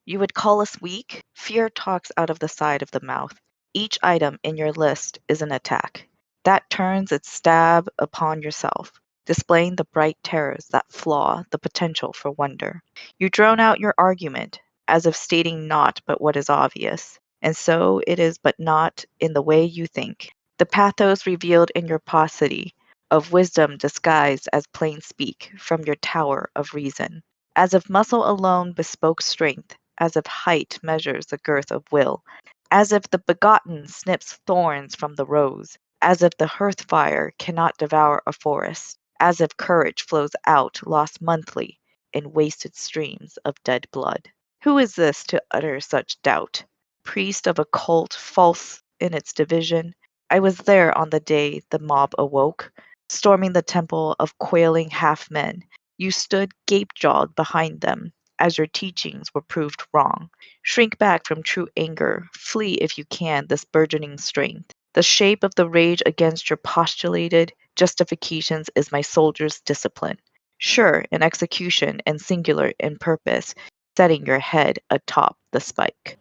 You would call us weak? Fear talks out of the side of the mouth. Each item in your list is an attack. That turns its stab upon yourself, displaying the bright terrors that flaw the potential for wonder. You drone out your argument, as if stating naught but what is obvious, and so it is but not in the way you think. The pathos revealed in your paucity of wisdom disguised as plain speak from your tower of reason, as if muscle alone bespoke strength, as if height measures the girth of will, as if the begotten snips thorns from the rose, as if the hearth fire cannot devour a forest, as if courage flows out lost monthly in wasted streams of dead blood. Who is this to utter such doubt? Priest of a cult false in its division? I was there on the day the mob awoke, storming the temple of quailing half men. You stood gape jawed behind them as your teachings were proved wrong. Shrink back from true anger, flee if you can this burgeoning strength. The shape of the rage against your postulated justifications is my soldier's discipline. Sure in execution and singular in purpose, setting your head atop the spike.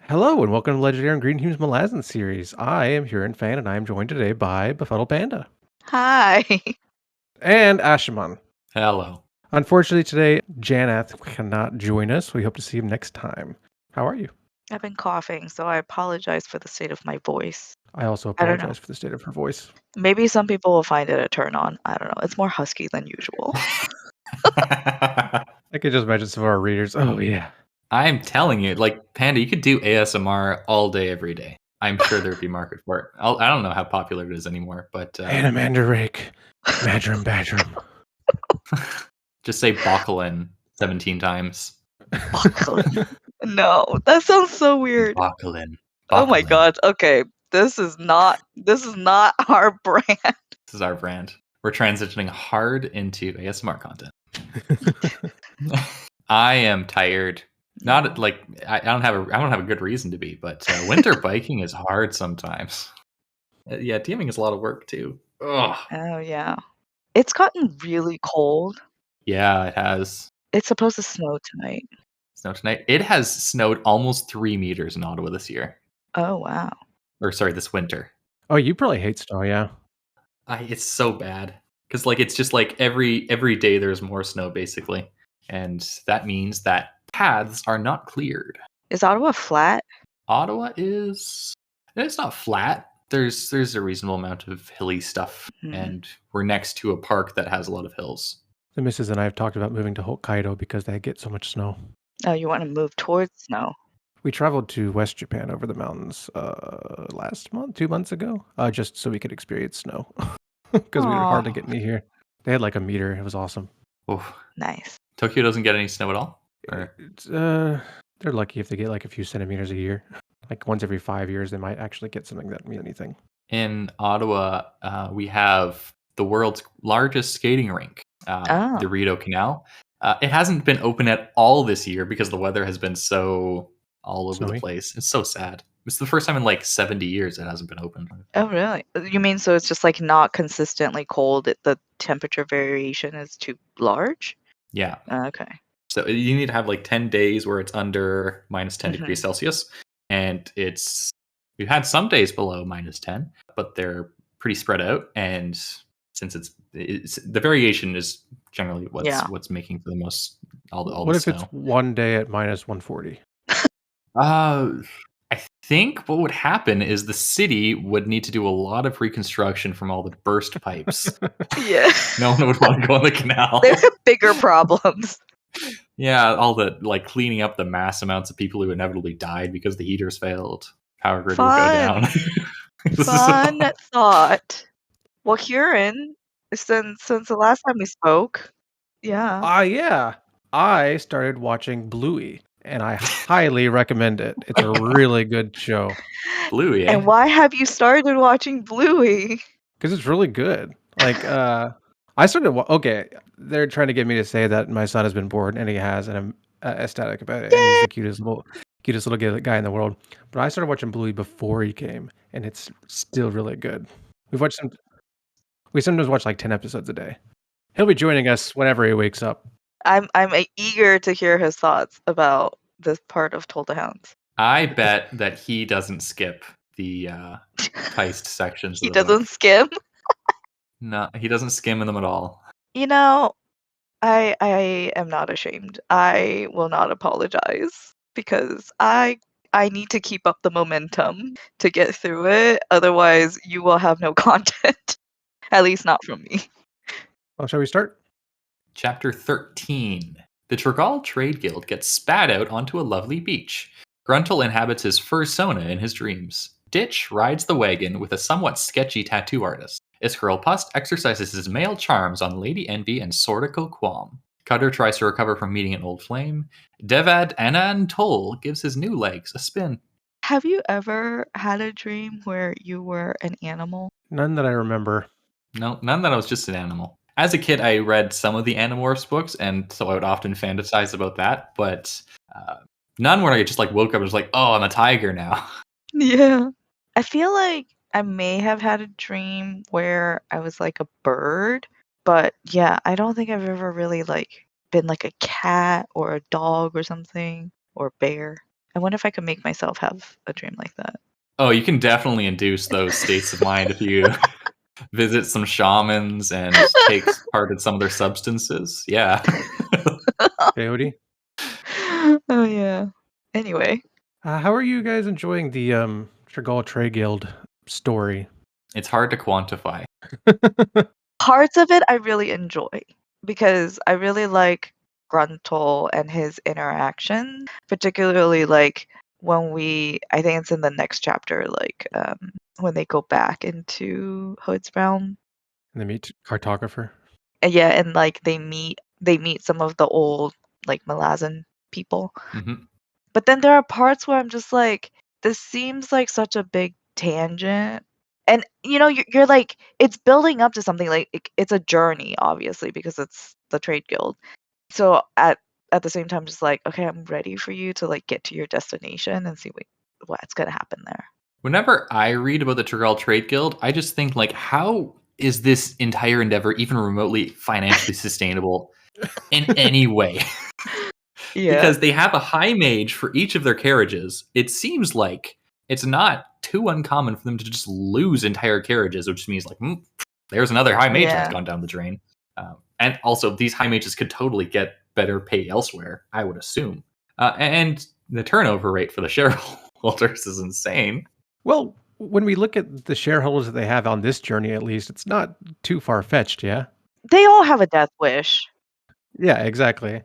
Hello and welcome to Legendarium Green Team's Malazan series. I am Hurinfan and I am joined today by Befuddled Panda. Hi. And Ashaman. Hello. Unfortunately today, Janath cannot join us. We hope to see him next time. How are you? I've been coughing, so I apologize for the state of my voice. I also I don't apologize for the state of her voice. Maybe some people will find it a turn on. I don't know. It's more husky than usual. I could just imagine some of our readers. Oh, yeah. I'm telling you, like, Panda, you could do ASMR all day, every day. I'm sure there'd be market for it. I don't know how popular it is anymore, but... Anamander Rake. Madrum Badrum. Just say Bockelin 17 times. Bockelin. No, that sounds so weird. Bockelin. Oh my god. Okay. This is not our brand. This is our brand. We're transitioning hard into ASMR content. I am tired. Not like I don't have a good reason to be, but winter biking is hard sometimes. Yeah, DMing is a lot of work too. Ugh. Oh yeah. It's gotten really cold. Yeah, it has. It's supposed to snow tonight. Snow tonight. It has snowed almost 3 meters in Ottawa this year. Oh wow. Or sorry, this winter. Oh, you probably hate snow, yeah. It's so bad because like it's just like every day there's more snow basically, and that means that paths are not cleared. Is Ottawa flat? Ottawa is. It's not flat. There's a reasonable amount of hilly stuff, and we're next to a park that has a lot of hills. The missus and I have talked about moving to Hokkaido because they get so much snow. Oh, you want to move towards snow? We traveled to West Japan over the mountains last month, 2 months ago, just so we could experience snow because we were hard to get me here. They had like a meter. It was awesome. Oh, nice. Tokyo doesn't get any snow at all? They're lucky if they get like a few centimeters a year. Like once every 5 years, they might actually get something that means anything. In Ottawa, we have the world's largest skating rink, the Rideau Canal. It hasn't been open at all this year because the weather has been so all over the place. It's so sad. It's the first time in like 70 years it hasn't been open. Oh, really? You mean so it's just like not consistently cold? The temperature variation is too large? Yeah. Okay. So you need to have like 10 days where it's under minus 10 degrees Celsius. And we've had some days below minus 10, but they're pretty spread out. And since it's the variation is generally what's making for the most all the what if snow. It's one day at minus 140? I think what would happen is the city would need to do a lot of reconstruction from all the burst pipes. Yeah. No one would want to go on the canal. They have bigger problems. Yeah, all the like cleaning up the mass amounts of people who inevitably died because the heaters failed. Power grid will go down. Fun thought. Well, Hurin, since the last time we spoke, yeah. Yeah. I started watching Bluey, and I highly recommend it. It's a really good show. Bluey, And why have you started watching Bluey? Because it's really good. Like, I started. Okay, they're trying to get me to say that my son has been bored, and he has, and I'm ecstatic about it. And he's the cutest little guy in the world. But I started watching Bluey before he came, and it's still really good. We sometimes watch like 10 episodes a day. He'll be joining us whenever he wakes up. I'm eager to hear his thoughts about this part of Toll the Hounds. I bet that he doesn't skip the heist sections He of the book. doesn't skim. No, he doesn't skim in them at all. You know, I am not ashamed. I will not apologize because I need to keep up the momentum to get through it. Otherwise, you will have no content. At least not from me. Well, shall we start? Chapter 13. The Tregal Trade Guild gets spat out onto a lovely beach. Gruntle inhabits his fursona in his dreams. Ditch rides the wagon with a somewhat sketchy tattoo artist. Iskarl exercises his male charms on Lady Envy and Sordico Qualm. Cutter tries to recover from meeting an old flame. Devad Anan Toll gives his new legs a spin. Have you ever had a dream where you were an animal? None that I remember. No, none that I was just an animal. As a kid, I read some of the Animorphs books, and so I would often fantasize about that, but none where I just like woke up and was like, oh, I'm a tiger now. Yeah. I feel like I may have had a dream where I was like a bird, but yeah, I don't think I've ever really like been like a cat or a dog or something or bear. I wonder if I could make myself have a dream like that. Oh, you can definitely induce those states of mind if you visit some shamans and take part in some of their substances. Yeah. Coyote? Oh yeah. Anyway, How are you guys enjoying the Tregal Trade Guild story? It's hard to quantify. parts of it I really enjoy because I really like Gruntle and his interaction, particularly like when I think it's in the next chapter, like when they go back into Hood's realm. And they meet cartographer. And yeah, and like they meet some of the old like Malazan people. Mm-hmm. But then there are parts where I'm just like, this seems like such a big tangent. And you know, you're like, it's building up to something like it's a journey, obviously, because it's the trade guild. So at the same time, just like, okay, I'm ready for you to like get to your destination and see what's gonna happen there. Whenever I read about the Tregal Trade Guild, I just think like, how is this entire endeavor even remotely financially sustainable in any way? Yeah. Because they have a high mage for each of their carriages. It seems like it's not too uncommon for them to just lose entire carriages, which means like, there's another high mage that's gone down the drain. And also, these high mages could totally get better pay elsewhere, I would assume. And the turnover rate for the shareholders is insane. Well, when we look at the shareholders that they have on this journey, at least, it's not too far-fetched, yeah? They all have a death wish. Yeah, exactly.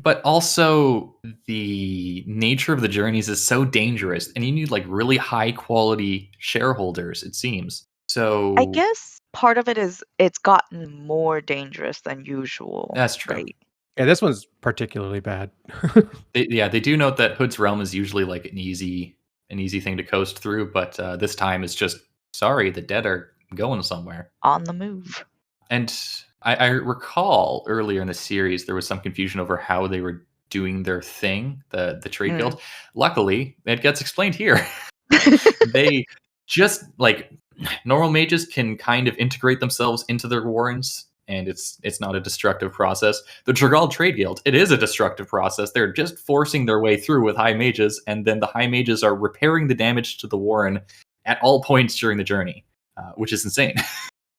But also, the nature of the journeys is so dangerous, and you need like really high quality shareholders, it seems. So I guess part of it is it's gotten more dangerous than usual. That's true. Right? Yeah, this one's particularly bad. They do note that Hood's realm is usually like an easy thing to coast through, but this time it's just, sorry, the dead are going somewhere. On the move. And I recall earlier in the series there was some confusion over how they were doing their thing, the trade guild. Luckily, it gets explained here. They just like normal mages can kind of integrate themselves into their warrens, and it's not a destructive process. The Tregal Trade Guild, it is a destructive process. They're just forcing their way through with high mages, and then the high mages are repairing the damage to the warren at all points during the journey, which is insane.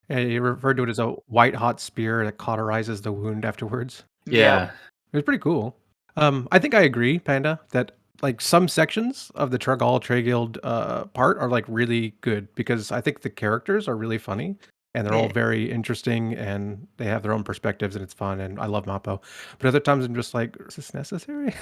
Yeah, you referred to it as a white-hot spear that cauterizes the wound afterwards. Yeah. It was pretty cool. I think I agree, Panda, that like some sections of the Tregal Trade Guild part are like really good because I think the characters are really funny and they're all very interesting and they have their own perspectives and it's fun and I love Mappo. But other times I'm just like, is this necessary?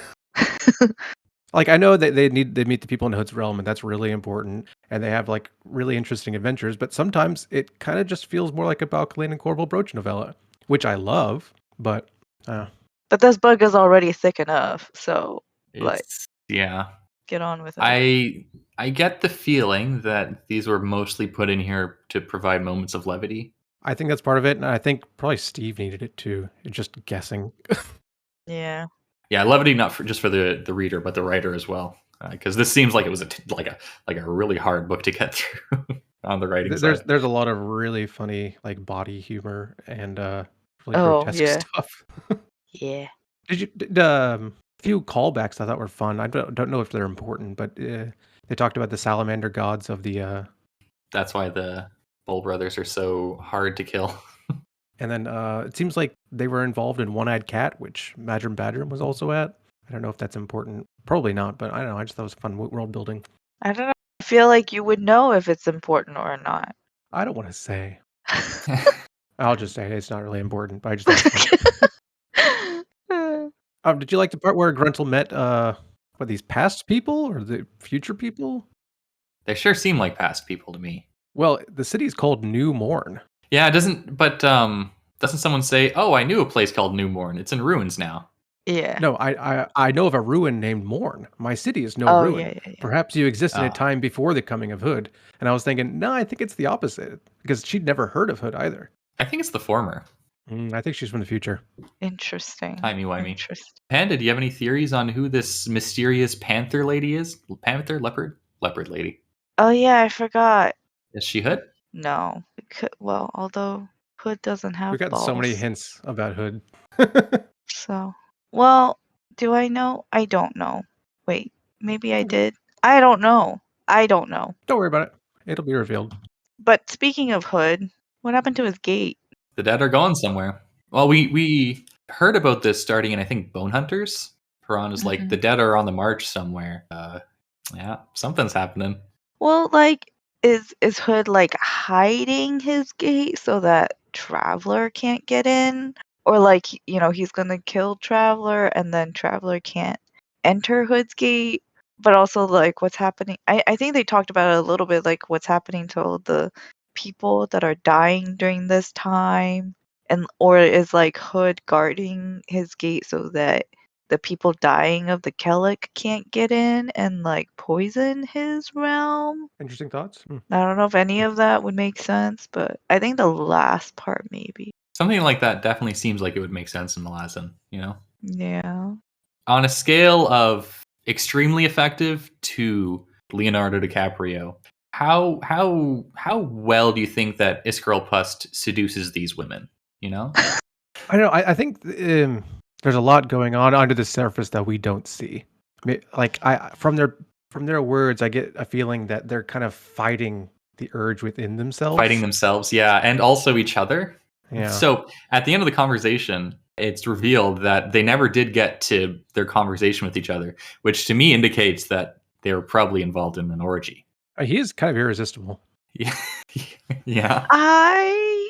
Like I know that they meet the people in Hood's realm and that's really important and they have like really interesting adventures, but sometimes it kind of just feels more like a Balcaline and Corporal Brooch novella, which I love, but But this book is already thick enough, so like yeah. Get on with it. I get the feeling that these were mostly put in here to provide moments of levity. I think that's part of it, and I think probably Steve needed it too. Just guessing. Yeah. Yeah, levity not just for the reader, but the writer as well, because this seems like it was a really hard book to get through. on the writing There's side. there's a lot of really funny like body humor and really Oh, grotesque yeah. stuff. Yeah. Few callbacks I thought were fun. I don't know if they're important, but they talked about the salamander gods of the That's why the Bull brothers are so hard to kill. and then it seems like they were involved in One-Eyed Cat, which Madram Badram was also at. I don't know if that's important. Probably not, but I don't know. I just thought it was fun world building. I don't know. I feel like you would know if it's important or not. I don't want to say. I'll just say it's not really important, but I just thought it was fun. Did you like the part where Gruntle met these past people or the future people? They sure seem like past people to me. Well, the city is called New Morn. Yeah, doesn't someone say, "Oh, I knew a place called New Morn. It's in ruins now." Yeah. No, I know of a ruin named Morn. My city is no Oh, ruin. yeah. Perhaps you exist in a Ah. time before the coming of Hood. And I was thinking, no, I think it's the opposite because she'd never heard of Hood either. I think it's the former. I think she's from the future. Interesting. Timey-wimey. Interesting. Panda, do you have any theories on who this mysterious panther lady is? Panther? Leopard? Leopard lady. Oh, yeah, I forgot. Is she Hood? No. Well, although Hood doesn't have We've got balls. so many hints about Hood. So, well, do I know? I don't know. Wait, maybe I did. I don't know. Don't worry about it. It'll be revealed. But speaking of Hood, what happened to his gate? The dead are going somewhere. Well, we heard about this starting in, I think, Bone Hunters. Piran is like, the dead are on the march somewhere. Yeah, something's happening. Well, like, is Hood like hiding his gate so that Traveler can't get in? Or like, he's gonna kill Traveler and then Traveler can't enter Hood's gate? But also like what's happening. I think they talked about it a little bit, like what's happening to all the people that are dying during this time. Or is like Hood guarding his gate so that the people dying of the Kellic can't get in and like poison his realm? Interesting thoughts? I don't know if any of that would make sense, but I think the last part maybe. Something like that definitely seems like it would make sense in Malazan, Yeah. On a scale of extremely effective to Leonardo DiCaprio, how well do you think that Iskarl Pust seduces these women? I don't know. I think there's a lot going on under the surface that we don't see. Like from their words, I get a feeling that they're kind of fighting the urge within themselves. Fighting themselves, yeah, and also each other. Yeah. So at the end of the conversation, it's revealed that they never did get to their conversation with each other, which to me indicates that they were probably involved in an orgy. He is kind of irresistible. Yeah. I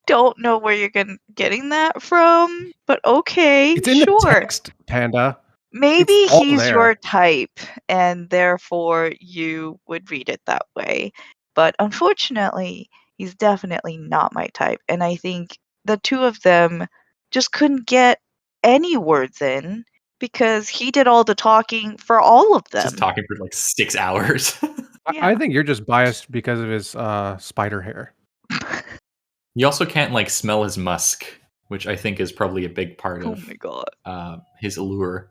don't know where you're getting that from, but okay, it's in sure. the text, Panda. Maybe It's all he's there. your type, and therefore you would read it that way. But unfortunately, he's definitely not my type. And I think the two of them just couldn't get any words in because he did all the talking for all of them. Just talking for like 6 hours. Yeah. I think you're just biased because of his spider hair. You also can't like smell his musk, which I think is probably a big part Oh of my god. His allure.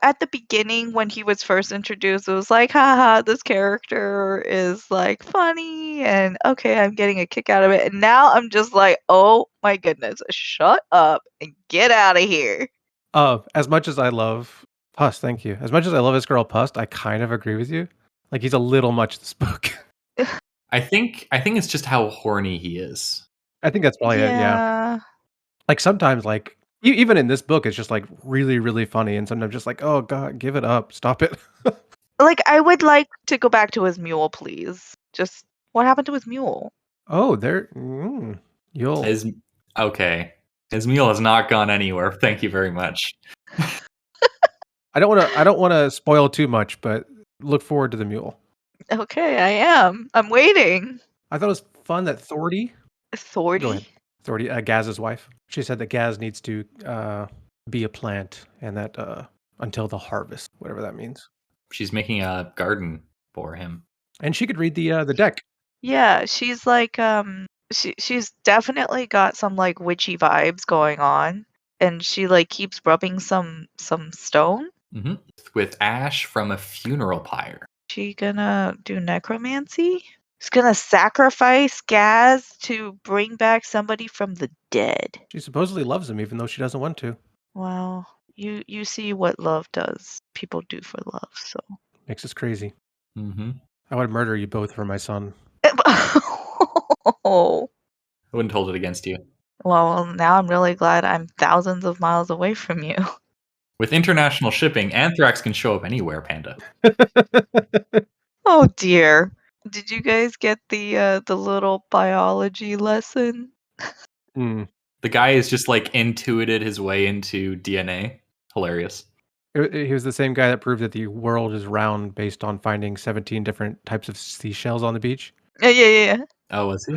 At the beginning when he was first introduced, it was like, haha, this character is like funny and okay, I'm getting a kick out of it. And now I'm just like, oh my goodness, shut up and get out of here. As much as I love Pust, thank you. As much as I love Iskarl Pust, I kind of agree with you. Like he's a little much this book. I think it's just how horny he is. I think that's probably it, yeah. Like sometimes like even in this book, it's just like really, really funny, and sometimes just like, oh god, give it up, stop it. Like I would like to go back to his mule, please. Just what happened to his mule? Oh, you'll. Okay. His mule has not gone anywhere. Thank you very much. I don't want to spoil too much, but look forward to the mule. Okay, I am. I'm waiting. I thought it was fun that Thordy. Thordy? Go ahead. Thordy, Gaz's wife. She said that Gaz needs to be a plant, and that until the harvest, whatever that means. She's making a garden for him, and she could read the deck. Yeah, she's like she's definitely got some like witchy vibes going on, and she like keeps rubbing some stone with ash from a funeral pyre. She gonna do necromancy? She's gonna sacrifice Gaz to bring back somebody from the dead. She supposedly loves him even though she doesn't want to. Well, you see what love does. People do for love, so. Makes us crazy. Mm-hmm. I would murder you both for my son. Oh. I wouldn't hold it against you. Well, now I'm really glad I'm thousands of miles away from you. With international shipping, anthrax can show up anywhere, Panda. Oh dear. Did you guys get the little biology lesson? Mm. The guy is just like intuited his way into DNA. Hilarious. He was the same guy that proved that the world is round based on finding 17 different types of seashells on the beach. Yeah. Oh, was he?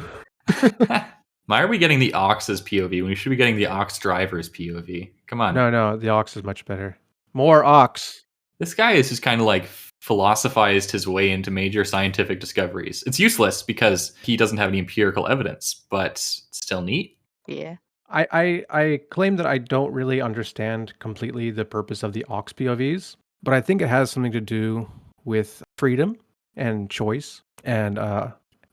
Why are we getting the Ox's POV when we should be getting the Ox driver's POV? Come on. No, the Ox is much better. More Ox. This guy is just kind of like philosophized his way into major scientific discoveries. It's useless because he doesn't have any empirical evidence, but still neat. Yeah. I claim that I don't really understand completely the purpose of the Ox POVs, but I think it has something to do with freedom and choice and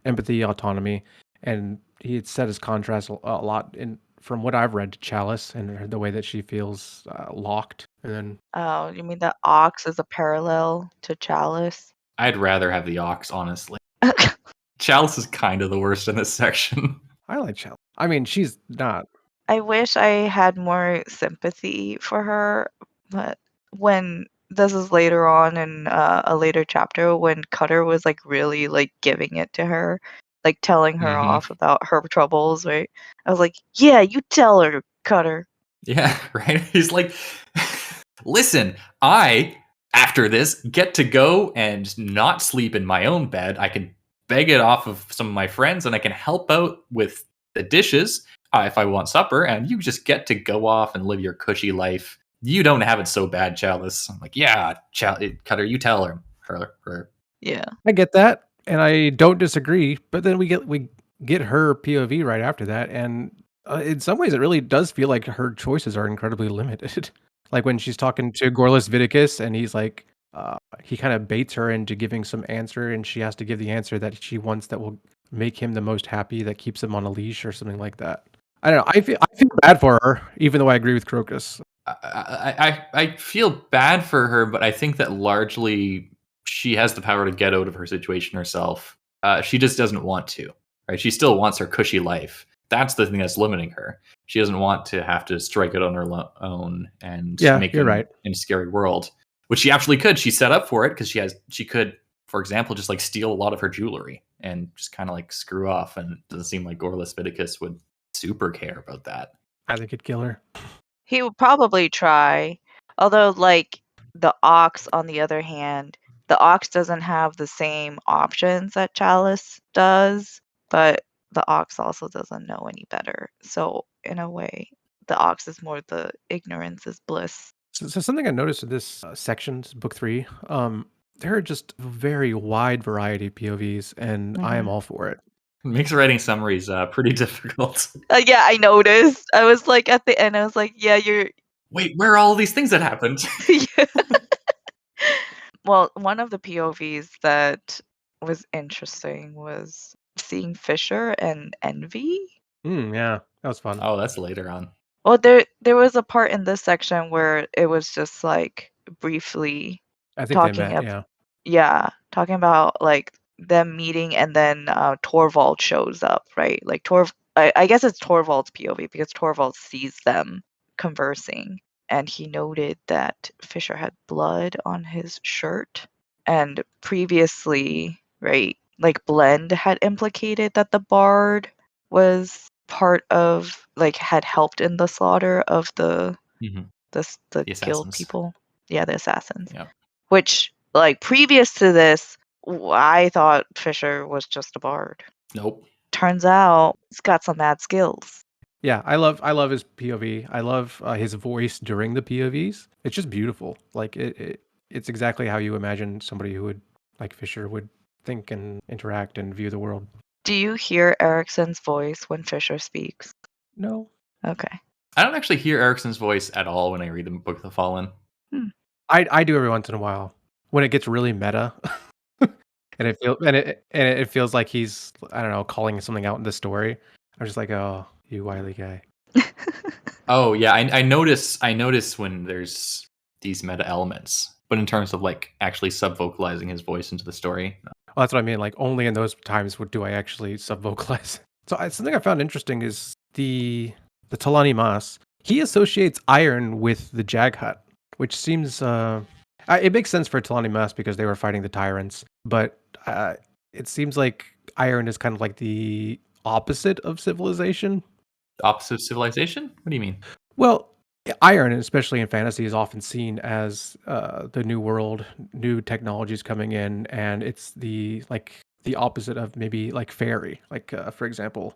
empathy, autonomy, and he had set his contrast a lot in from what I've read to Chalice and the way that she feels locked. And then Oh, you mean that Ox is a parallel to Chalice? I'd rather have the Ox, honestly. Chalice is kind of the worst in this section. I like Chalice. I mean, she's not. I wish I had more sympathy for her, but when this is later on in a later chapter when Cutter was like really like giving it to her, like telling her off about her troubles, right? I was like, yeah, you tell her, Cutter. Yeah, right? He's like, listen, I, after this, get to go and not sleep in my own bed. I can beg it off of some of my friends and I can help out with the dishes if I want supper. And you just get to go off and live your cushy life. You don't have it so bad, Chalice. I'm like, yeah, Cutter, you tell her. Yeah. I get that, and I don't disagree. But then we get her POV right after that, and in some ways, it really does feel like her choices are incredibly limited. Like when she's talking to Gorlas Viticus, and he's like, he kind of baits her into giving some answer, and she has to give the answer that she wants that will make him the most happy, that keeps him on a leash or something like that. I don't know. I feel bad for her, even though I agree with Crocus. I feel bad for her, but I think that largely she has the power to get out of her situation herself. She just doesn't want to, right? She still wants her cushy life. That's the thing that's limiting her. She doesn't want to have to strike it on her own and make it right. in a scary world, which she actually could. She set up for it because she could, for example, just like steal a lot of her jewelry and just kind of like screw off. And it doesn't seem like Gorlas Viticus would super care about that. I think it'd kill her. He would probably try. Although, like, the Ox, on the other hand, the Ox doesn't have the same options that Chalice does, but the Ox also doesn't know any better. So, in a way, the Ox is more the ignorance is bliss. So something I noticed in this section, book 3, there are just a very wide variety of POVs, and I am all for it. It makes writing summaries pretty difficult. Yeah, I noticed. I was like, at the end, I was like, yeah, you're... Wait, where are all these things that happened? Yeah. Well, one of the POVs that was interesting was seeing Fisher and Envy. Yeah, that was fun. Oh, that's later on. Well, there was a part in this section where it was just like briefly I think talking they met, talking about like them meeting, and then Torvald shows up, right? Like I guess it's Torvald's POV because Torvald sees them conversing, and he noted that Fisher had blood on his shirt, and previously, right, like Blend had implicated that the Bard was part of, like, had helped in the slaughter of the guild people. Yeah, the assassins. Yeah. Which, like, previous to this, I thought Fisher was just a bard. Nope. Turns out he's got some mad skills. Yeah, I love his POV. I love his voice during the POVs. It's just beautiful. Like it's exactly how you imagine somebody who would, like Fisher, would think and interact and view the world. Do you hear Erikson's voice when Fisher speaks? No. Okay. I don't actually hear Erikson's voice at all when I read the Book of the Fallen. I do every once in a while when it gets really meta. And it feels like he's, I don't know, calling something out in the story. I'm just like, oh, you wily guy. Oh yeah, I notice when there's these meta elements, but in terms of like actually sub vocalizing his voice into the story. Well, that's what I mean. Like only in those times do I actually sub vocalize. So something I found interesting is the Talani Mas. He associates iron with the Jaghut, which seems it makes sense for Talani Mas because they were fighting the tyrants, but it seems like iron is kind of like the opposite of civilization. Opposite of civilization? What do you mean? Well, iron, especially in fantasy, is often seen as the new world, new technologies coming in, and it's the opposite of maybe like fairy. Like for example,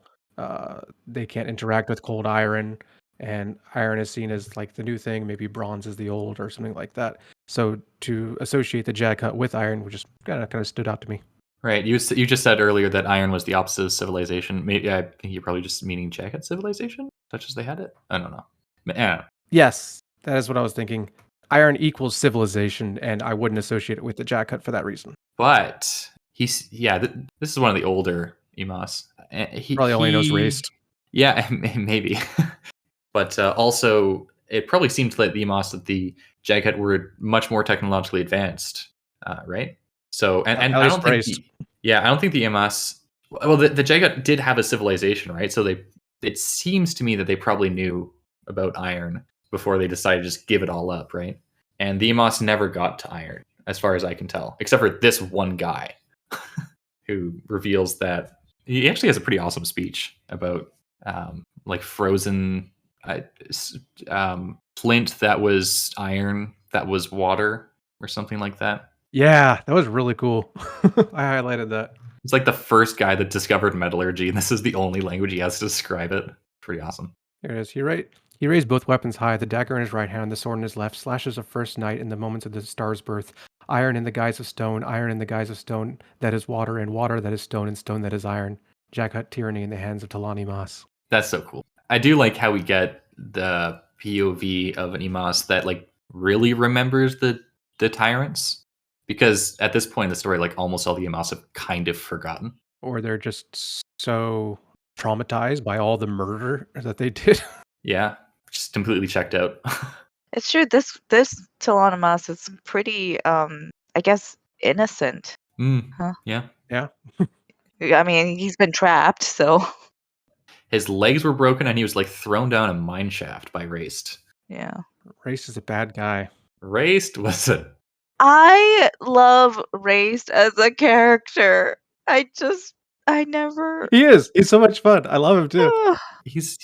they can't interact with cold iron, and iron is seen as like the new thing. Maybe bronze is the old, or something like that. So to associate the Jaghut with iron, which just kind of stood out to me. Right. You just said earlier that iron was the opposite of civilization. Maybe I think you're probably just meaning Jaghut civilization, such as they had it. I don't know. Yeah. Yes, that is what I was thinking. Iron equals civilization, and I wouldn't associate it with the Jaghut for that reason. But this is one of the older Emas. Probably only knows raced. Yeah, maybe. But also, it probably seemed to the Emas that the Jaghut were much more technologically advanced, right? So, and I don't think, I don't think the Emas. Well, the Jaghut did have a civilization, right? So it seems to me that they probably knew about iron before they decided to just give it all up, right? And the Emas never got to iron, as far as I can tell, except for this one guy who reveals that he actually has a pretty awesome speech about like frozen flint that was iron that was water or something like that. Yeah, that was really cool. I highlighted that. It's like the first guy that discovered metallurgy, and this is the only language he has to describe it. Pretty awesome. Here it is. He raised both weapons high, the dagger in his right hand, the sword in his left, slashes of first night in the moments of the star's birth. Iron in the guise of stone, iron in the guise of stone that is water, and water that is stone, and stone that is iron. Jaghut tyranny in the hands of Talani Mas. That's so cool. I do like how we get the POV of an Emas that like really remembers the tyrants, because at this point in the story, like almost all the Emas have kind of forgotten, or they're just so traumatized by all the murder that they did. Yeah, just completely checked out. It's true. This Talani Mas is pretty, I guess, innocent. Huh? Yeah. I mean, he's been trapped, so. His legs were broken, and he was like thrown down a mine shaft by Raced. Yeah. Raced is a bad guy. Raced was a. I love Raced as a character. I never. He is. He's so much fun. I love him too. He's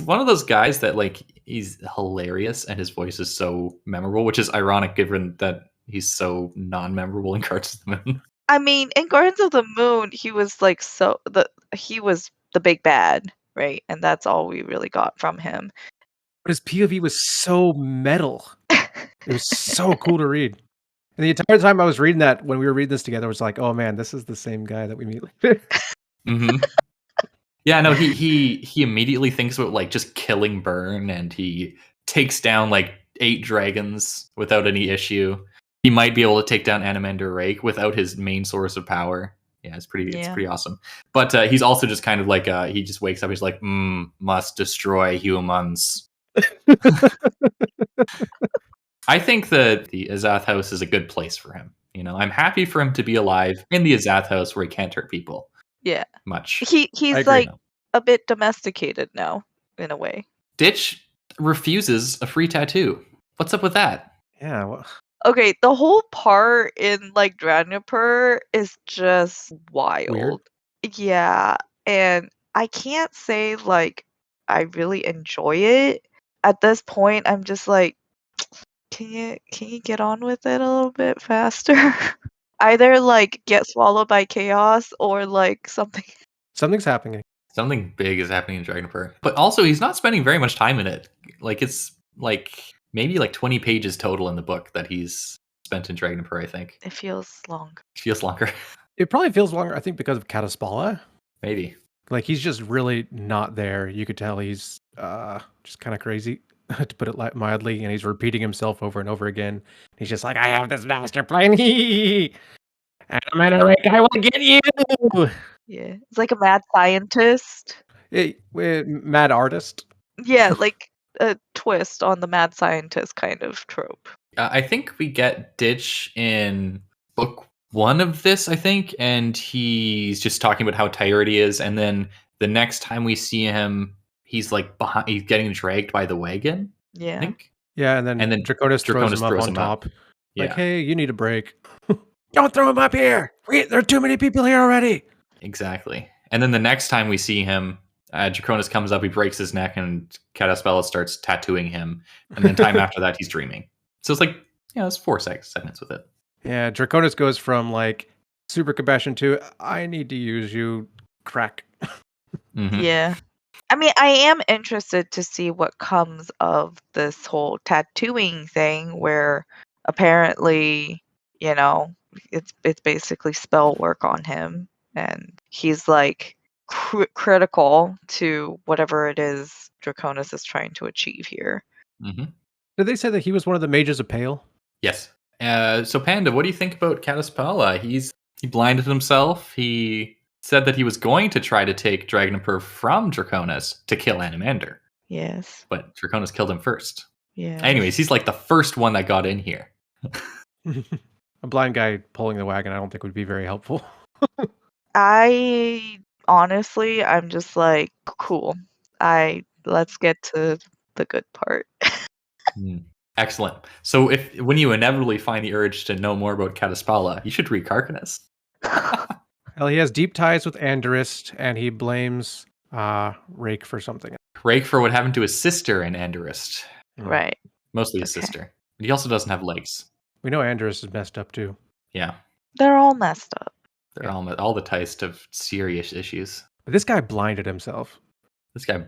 one of those guys that like he's hilarious and his voice is so memorable, which is ironic given that he's so non-memorable in Guardians of the Moon. I mean, in Guardians of the Moon, he was like he was the big bad, right? And that's all we really got from him. But his POV was so metal. It was so cool to read. And the entire time I was reading that, when we were reading this together, I was like, oh man, this is the same guy that we meet later. Mm-hmm. Yeah, no, he immediately thinks about like just killing Burn, and he takes down like 8 dragons without any issue. He might be able to take down Animander Rake without his main source of power. Yeah, it's pretty awesome. But he's also just kind of like he just wakes up. He's like, must destroy humans. I think that the Azath House is a good place for him. You know, I'm happy for him to be alive in the Azath House where he can't hurt people. Yeah, much. He's like a bit domesticated now, in a way. Ditch refuses a free tattoo. What's up with that? Yeah. Well... Okay, the whole part in like Draenipur is just wild. Weird. Yeah, and I can't say like I really enjoy it. At this point, I'm just like, can you get on with it a little bit faster? Either like get swallowed by chaos or like something's happening. Something big is happening in Draenipur. But also he's not spending very much time in it. Like it's like maybe like 20 pages total in the book that he's spent in Draenipur, I think. It feels longer. It probably feels longer, I think, because of Kataspala. Maybe. Like he's just really not there. You could tell he's just kind of crazy, to put it mildly, and he's repeating himself over and over again. He's just like, I have this master plan. Animator, I will get you. Yeah, it's like a mad scientist. Mad artist. Yeah, like a twist on the mad scientist kind of trope. I think we get Ditch in book 1 of this, I think, and he's just talking about how tired he is, and then the next time we see him, he's like behind, he's getting dragged by the wagon. Yeah. I think. Yeah, and then Draconis throws him up on top. Like, hey, you need a break. Don't throw him up here. There are too many people here already. Exactly. And then the next time we see him, Draconis comes up, he breaks his neck, and Kataspella starts tattooing him. And then time after that, he's dreaming. So it's like, it's 4 segments with it. Yeah, Draconis goes from like super compassion to I need to use you, crack. Mm-hmm. Yeah. I mean, I am interested to see what comes of this whole tattooing thing where apparently, it's basically spell work on him and he's like critical to whatever it is Draconis is trying to achieve here. Mm-hmm. Did they say that he was one of the mages of Pale? Yes. So Panda, what do you think about Kataspella? He blinded himself. He said that he was going to try to take Dragonper from Draconis to kill Animander. Yes. But Draconis killed him first. Yeah. Anyways, he's like the first one that got in here. A blind guy pulling the wagon, I don't think would be very helpful. I'm just like, cool. Let's get to the good part. Excellent. So when you inevitably find the urge to know more about Kataspella, you should read Carcanis. Well, he has deep ties with Andorist, and he blames Rake for something. Rake for what happened to his sister in Andorist. Right. Mostly his sister. But he also doesn't have legs. We know Andorist is messed up too. Yeah. They're all messed up. They're all the types of serious issues. But this guy blinded himself. This guy,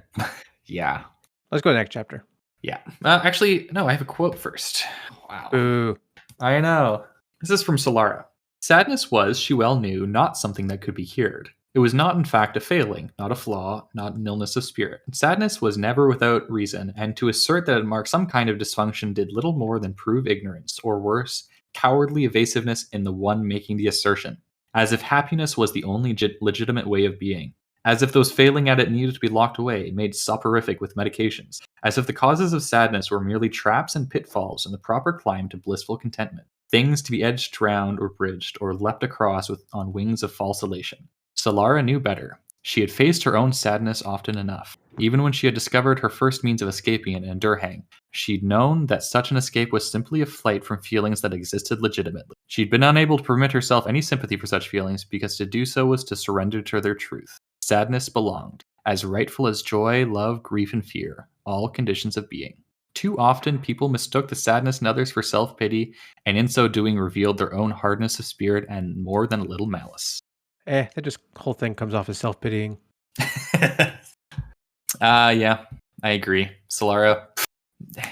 yeah. Let's go to the next chapter. Yeah. Actually, no, I have a quote first. Wow. Ooh. I know. This is from Solara. Sadness was, she well knew, not something that could be cured. It was not, in fact, a failing, not a flaw, not an illness of spirit. Sadness was never without reason, and to assert that it marked some kind of dysfunction did little more than prove ignorance, or worse, cowardly evasiveness in the one making the assertion. As if happiness was the only legitimate way of being. As if those failing at it needed to be locked away, made soporific with medications. As if the causes of sadness were merely traps and pitfalls in the proper climb to blissful contentment. Things to be edged round or bridged or leapt across on wings of false elation. Solara knew better. She had faced her own sadness often enough. Even when she had discovered her first means of escaping it in Durhang, she'd known that such an escape was simply a flight from feelings that existed legitimately. She'd been unable to permit herself any sympathy for such feelings because to do so was to surrender to their truth. Sadness belonged, as rightful as joy, love, grief, and fear, all conditions of being. Too often, people mistook the sadness in others for self-pity, and in so doing revealed their own hardness of spirit and more than a little malice. That just whole thing comes off as self-pitying. Yeah, I agree. Solara,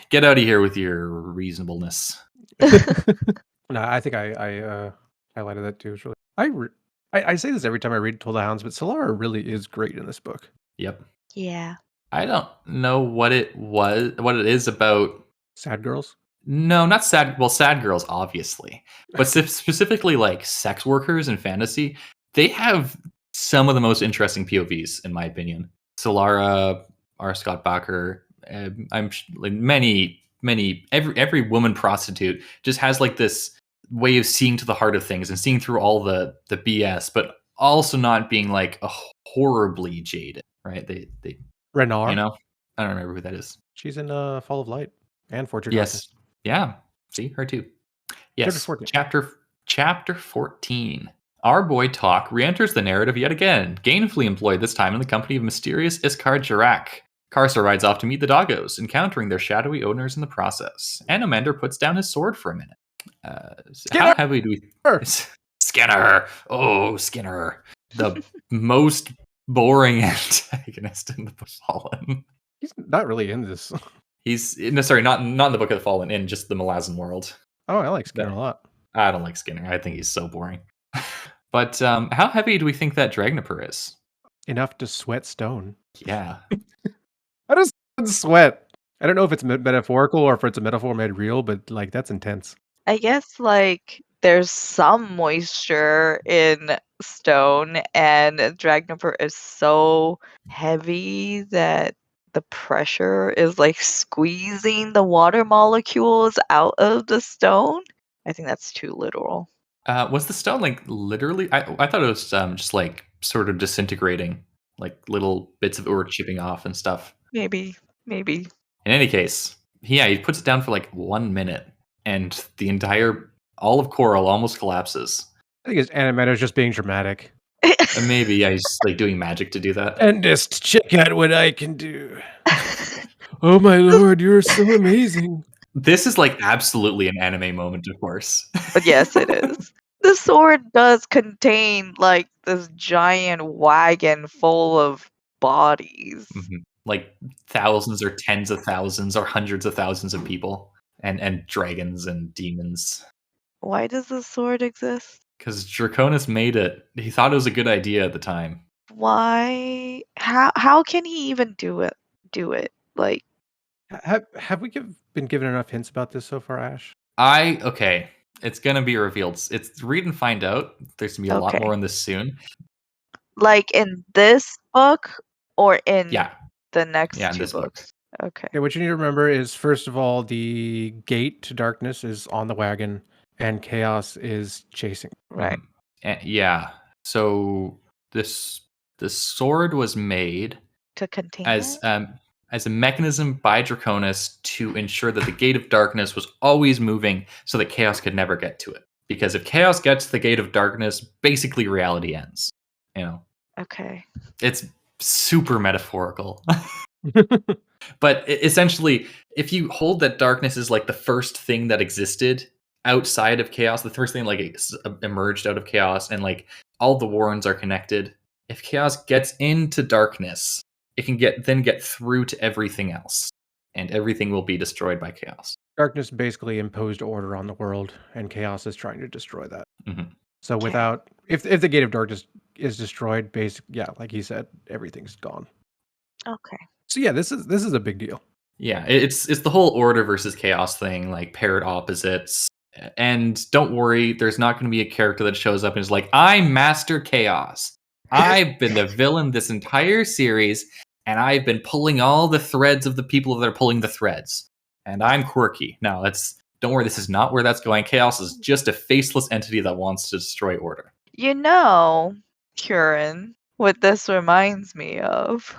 get out of here with your reasonableness. No, I think I highlighted that too. It's really, I say this every time I read Toll the Hounds, but Solara really is great in this book. Yep. Yeah. I don't know what it is about sad girls. No, not sad. Well, sad girls, obviously, but specifically like sex workers in fantasy. They have some of the most interesting POVs, in my opinion. Solara, R. Scott Bakker, I'm like every woman prostitute just has like this way of seeing to the heart of things and seeing through all the BS, but also not being like horribly jaded, right? They Renard, I don't remember who that is. She's in Fall of Light and Fortune. Yes, yeah. See her too. Yes, chapter 14. Our boy Talk re-enters the narrative yet again, gainfully employed this time in the company of mysterious Iskar Jarak. Karsa rides off to meet the doggos, encountering their shadowy owners in the process. And Amander puts down his sword for a minute. How heavily do we... Skinner! Oh, Skinner. The most boring antagonist in the Fallen. He's not really in this. Not in the Book of the Fallen, in just the Malazan world. Oh, I like Skinner a lot. I don't like Skinner. I think he's so boring. But how heavy do we think that Dragnipur is? Enough to sweat stone. Yeah. How does sweat? I don't know if it's metaphorical or if it's a metaphor made real, but like that's intense. I guess like there's some moisture in stone, and Dragnipur is so heavy that the pressure is like squeezing the water molecules out of the stone. I think that's too literal. Was the stone like literally? I thought it was just like sort of disintegrating, like little bits of ore chipping off and stuff. Maybe. In any case, he puts it down for like 1 minute, and all of Coral almost collapses. I think his animator is just being dramatic. And maybe he's like doing magic to do that. And just check out what I can do. Oh my lord, you're so amazing. This is like absolutely an anime moment, of course. But yes, it is. The sword does contain like this giant wagon full of bodies. Mm-hmm. Like thousands or tens of thousands or hundreds of thousands of people and dragons and demons. Why does the sword exist? Because Draconis made it. He thought it was a good idea at the time. Why? How can he even do it? Like, have we been given enough hints about this so far, Ash? Okay. It's gonna be revealed. It's read and find out. There's gonna be a lot more on this soon. Like in this book or in the next in two this books? Book. Okay. Yeah, what you need to remember is, first of all, the gate to darkness is on the wagon, and chaos is chasing. Right. Yeah. So the sword was made to contain as a mechanism by Draconis to ensure that the gate of darkness was always moving so that chaos could never get to it. Because if chaos gets to the gate of darkness, basically reality ends. You know? Okay. It's super metaphorical. But essentially, if you hold that darkness is like the first thing that existed outside of chaos, the first thing like emerged out of chaos, and like all the warrens are connected. If chaos gets into darkness, it can get through to everything else, and everything will be destroyed by chaos. Darkness basically imposed order on the world, and chaos is trying to destroy that. Mm-hmm. So without, if the gate of darkness is destroyed, like he said, everything's gone. Okay. So yeah, this is a big deal. Yeah, it's the whole order versus chaos thing, like paired opposites. And don't worry, there's not going to be a character that shows up and is like, I'm Master Chaos. I've been the villain this entire series, and I've been pulling all the threads of the people that are pulling the threads. And I'm quirky. No, don't worry, this is not where that's going. Chaos is just a faceless entity that wants to destroy order. You know, Hurin, what this reminds me of.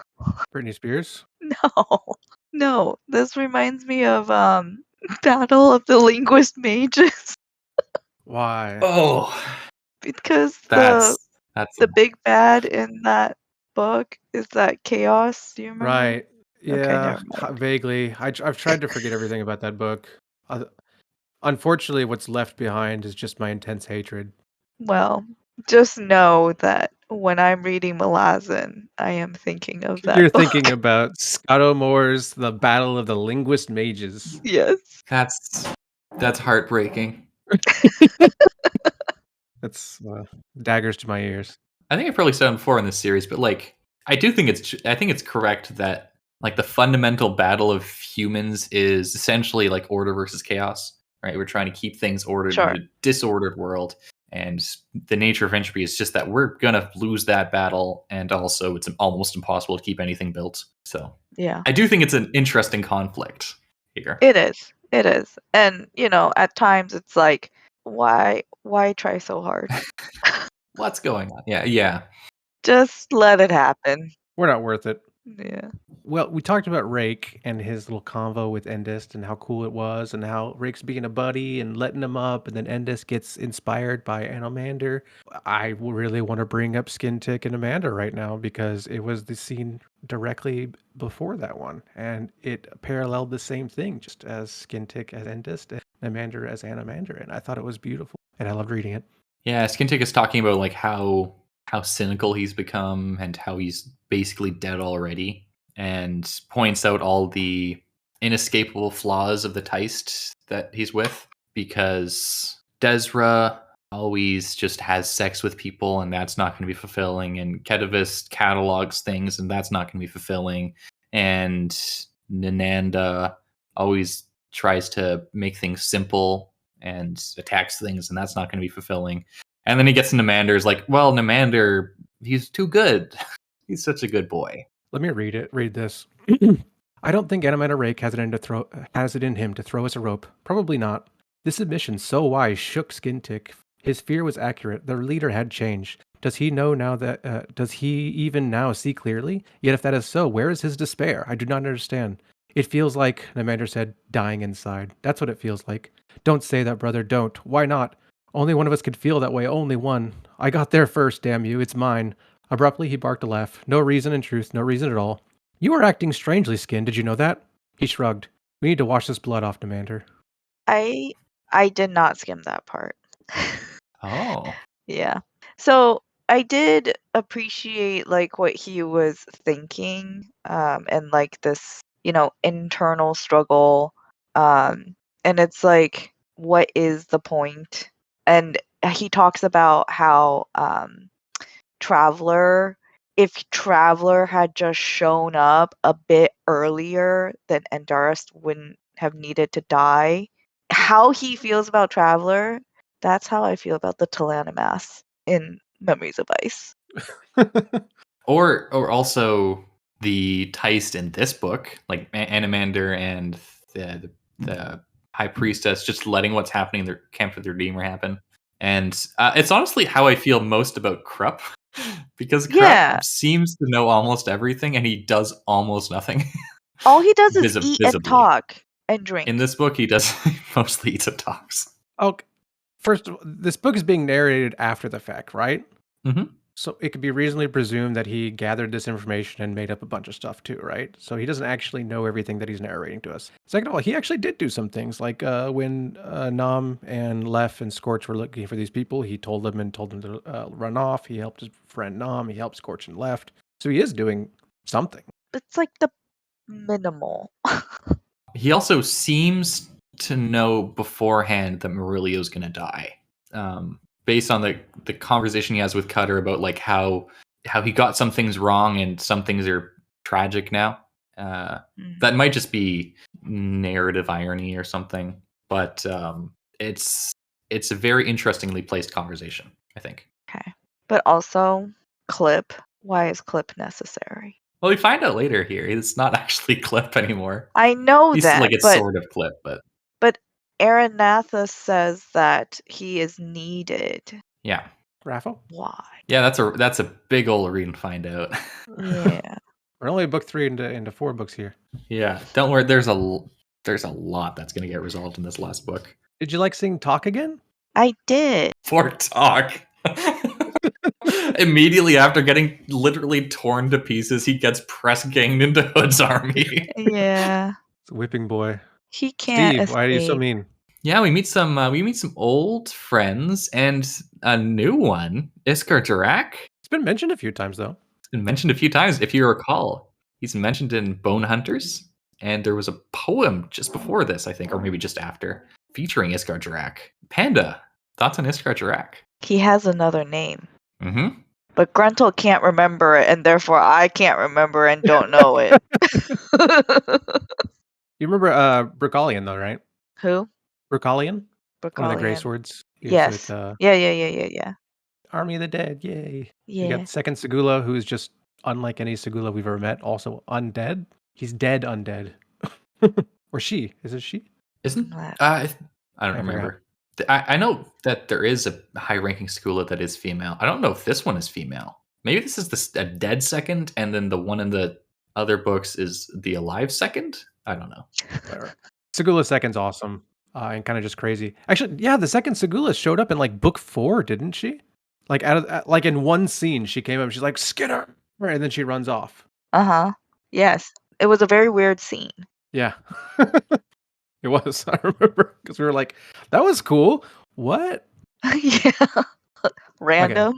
Britney Spears? No. This reminds me of Battle of the Linguist Mages. Why? Oh, because that's the big bad in that book is that chaos. Do you remember? Right. Yeah, Okay, vaguely. I've tried to forget everything about that book. Unfortunately, what's left behind is just my intense hatred. Well, just know that when I'm reading Malazan, I am thinking of that. You're thinking about Scott O'Moore's The Battle of the Linguist Mages. Yes. That's heartbreaking. That's daggers to my ears. I think I've probably said it before in this series, but like I think it's correct that like the fundamental battle of humans is essentially like order versus chaos, right? We're trying to keep things ordered in a disordered world, and the nature of entropy is just that we're gonna lose that battle, and also it's almost impossible to keep anything built. So yeah, I do think it's an interesting conflict here. It is, and at times it's like, why try so hard? What's going on? Yeah. Just let it happen. We're not worth it. Yeah. Well, we talked about Rake and his little convo with Endist and how cool it was, and how Rake's being a buddy and letting him up, and then Endist gets inspired by Anomander. I really want to bring up Skin Tick and Amanda right now because it was the scene directly before that one, and it paralleled the same thing, just as Skin Tick as Endist and Amanda as Anomander, and I thought it was beautiful, and I loved reading it. Yeah, Skin Tick is talking about like how cynical he's become and how he's basically dead already, and points out all the inescapable flaws of the Teist that he's with, because Desra always just has sex with people and that's not going to be fulfilling, and Kedivist catalogs things and that's not going to be fulfilling, and Ninanda always tries to make things simple and attacks things, and that's not going to be fulfilling. And then he gets to Namander's like, well, Namander, he's too good. He's such a good boy. Let me read this. I don't think Animator Rake has it in him to throw us a rope. Probably not. This admission so wise shook Skintick. His fear was accurate. Their leader had changed. Does he know now that? Does he even now see clearly? Yet if that is so, where is his despair? I do not understand. It feels like, Namander said, dying inside. That's what it feels like. Don't say that, brother. Don't. Why not? Only one of us could feel that way. Only one. I got there first, damn you. It's mine. Abruptly, he barked a laugh. No reason, in truth, no reason at all. You are acting strangely, Skin. Did you know that? He shrugged. We need to wash this blood off, Namander. I did not skim that part. Oh. Yeah. So I did appreciate like what he was thinking, and like this, internal struggle. And it's like, what is the point? And he talks about how if Traveler had just shown up a bit earlier, then Endarist wouldn't have needed to die. How he feels about Traveler, that's how I feel about the Talanimas in Memories of Ice. Or also the Teist in this book, like Animander and the High Priestess just letting what's happening in their Camp of the Redeemer happen. And it's honestly how I feel most about Krupp, because Krupp seems to know almost everything and he does almost nothing. All he does is eat and talk and drink. In this book, he does mostly eats and talks. Okay. First, this book is being narrated after the fact, right? Mm-hmm. So it could be reasonably presumed that he gathered this information and made up a bunch of stuff too, right? So he doesn't actually know everything that he's narrating to us. Second of all, he actually did do some things, like when Nam and Lef and Scorch were looking for these people, he told them to run off. He helped his friend Nam. He helped Scorch and Left. So he is doing something. It's like the minimal. He also seems to know beforehand that Murillo's going to die. Based on the conversation he has with Cutter about like how he got some things wrong and some things are tragic now. That might just be narrative irony or something, but it's a very interestingly placed conversation, I think. Okay, but also Clip. Why is Clip necessary? Well, we find out later here it's not actually Clip anymore. I know He's that, like it's sort of Clip, but Aranatha says that he is needed. Yeah. Raffle? Why? Yeah, that's a big old read and find out. Yeah. We're only book 3 into 4 books here. Yeah, don't worry. There's a lot that's going to get resolved in this last book. Did you like seeing Talk again? I did. For Talk. Immediately after getting literally torn to pieces, he gets press ganged into Hood's army. Yeah. It's a whipping boy. He can't. Steve, why are you so mean? Yeah, we meet some old friends and a new one, Iskar Durak. It's been mentioned a few times though. It's been mentioned a few times, if you recall. He's mentioned in Bone Hunters, and there was a poem just before this, I think, or maybe just after, featuring Iskar Durak. Panda, thoughts on Iskar Durak? He has another name. Mm-hmm. But Gruntle can't remember it, and therefore I can't remember and don't know it. You remember Bricolian though, right? Who? Bricolian? One of the Grey Swords. Yes. Yeah. Army of the Dead, yay. Yeah. You got Second Segula, who is just unlike any Segula we've ever met, also undead. He's dead undead. Or she. Is it she? Isn't I don't remember. I know that there is a high-ranking Segula that is female. I don't know if this one is female. Maybe this is a dead second, and then the one in the other books is the alive second? I don't know. Whatever. Segula second's awesome. And kind of just crazy. Actually, yeah, the second Segula showed up in like book 4, didn't she? Like like in one scene, she came up and she's like, Skinner! And then she runs off. Uh-huh. Yes. It was a very weird scene. Yeah. It was. I remember. Because we were like, that was cool. What? Yeah. Random.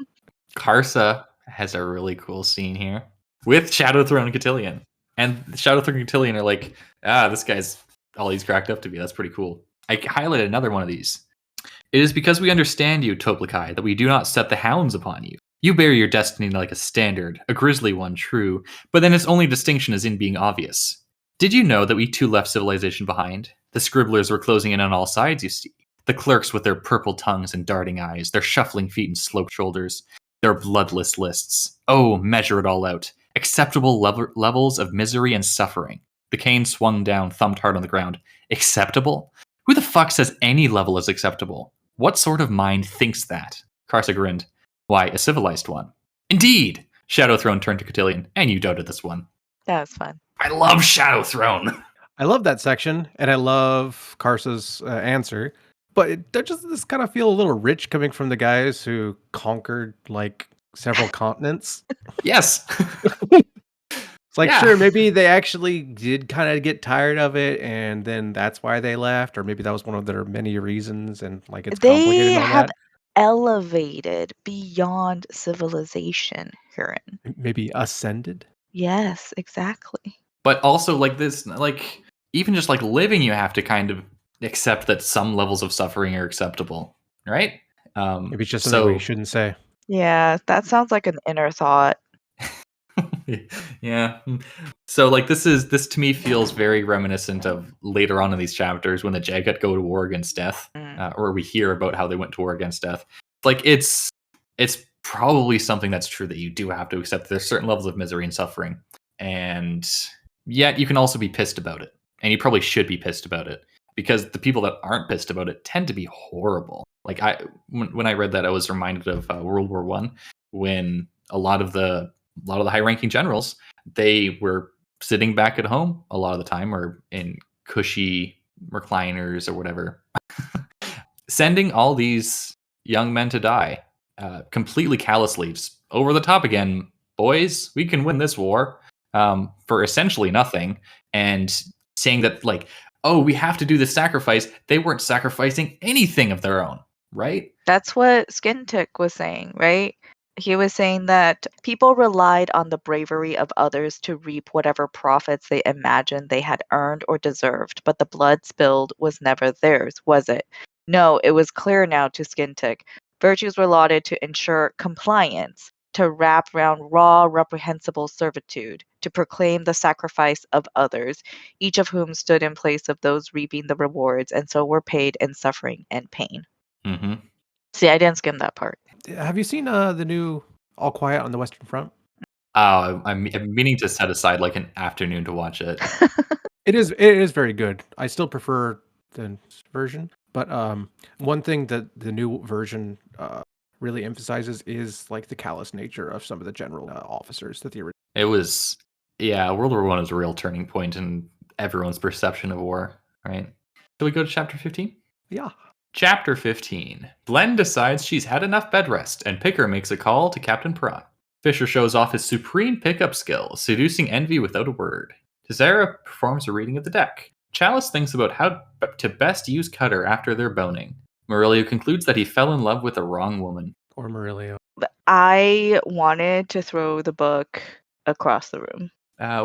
Okay. Karsa has a really cool scene here with Shadowthrone and Cotillion. And Shadowthrone and Cotillion are like, this guy's all he's cracked up to be. That's pretty cool. I highlighted another one of these. It is because we understand you, Toplikai, that we do not set the hounds upon you. You bear your destiny like a standard, a grisly one, true, but then its only distinction is in being obvious. Did you know that we too left civilization behind? The scribblers were closing in on all sides, you see. The clerks with their purple tongues and darting eyes, their shuffling feet and sloped shoulders, their bloodless lists. Oh, measure it all out. Acceptable levels of misery and suffering. The cane swung down, thumped hard on the ground. Acceptable? Who the fuck says any level is acceptable? What sort of mind thinks that? Karsa grinned. Why, a civilized one. Indeed! Shadow Throne turned to Cotillion, and you doubted this one. That was fun. I love Shadow Throne! I love that section, and I love Karsa's answer. But they just kind of feel a little rich coming from the guys who conquered like several continents. Yes! It's like, sure, maybe they actually did kind of get tired of it, and then that's why they left, or maybe that was one of their many reasons, and like it's complicated They and all have that. elevated beyond civilization, Hurin. Maybe ascended. Yes, exactly. But also, like this, like even just like living, you have to kind of accept that some levels of suffering are acceptable, right? Maybe it's just something we shouldn't say. Yeah, that sounds like an inner thought. Yeah. So like this to me feels very reminiscent of later on in these chapters when the Jagat go to war against death, or we hear about how they went to war against death. Like it's probably something that's true that you do have to accept. There's certain levels of misery and suffering, and yet you can also be pissed about it, and you probably should be pissed about it because the people that aren't pissed about it tend to be horrible. Like when I read that, I was reminded of World War I, when a lot of the high-ranking generals, they were sitting back at home a lot of the time, or in cushy recliners or whatever, sending all these young men to die completely callously, just over the top again. Boys, we can win this war for essentially nothing, and saying that like, oh, we have to do this sacrifice. They weren't sacrificing anything of their own, right? That's what Skintick was saying, right? He was saying that people relied on the bravery of others to reap whatever profits they imagined they had earned or deserved, but the blood spilled was never theirs, was it? No, it was clear now to Skintick. Virtues were lauded to ensure compliance, to wrap round raw, reprehensible servitude, to proclaim the sacrifice of others, each of whom stood in place of those reaping the rewards, and so were paid in suffering and pain. Mm-hmm. See, I didn't skim that part. Have you seen the new All Quiet on the Western Front? I'm meaning to set aside like an afternoon to watch it. It is very good. I still prefer the version, but one thing that the new version really emphasizes is like the callous nature of some of the general officers that the original. It was, World War I is a real turning point in everyone's perception of war, right? Shall we go to chapter 15? Yeah. Chapter 15. Glenn decides she's had enough bed rest, and Picker makes a call to Captain Perrott. Fisher shows off his supreme pickup skill, seducing envy without a word. Tessera performs a reading of the deck. Chalice thinks about how to best use Cutter after their boning. Murillo concludes that he fell in love with the wrong woman. Or Murillo. I wanted to throw the book across the room.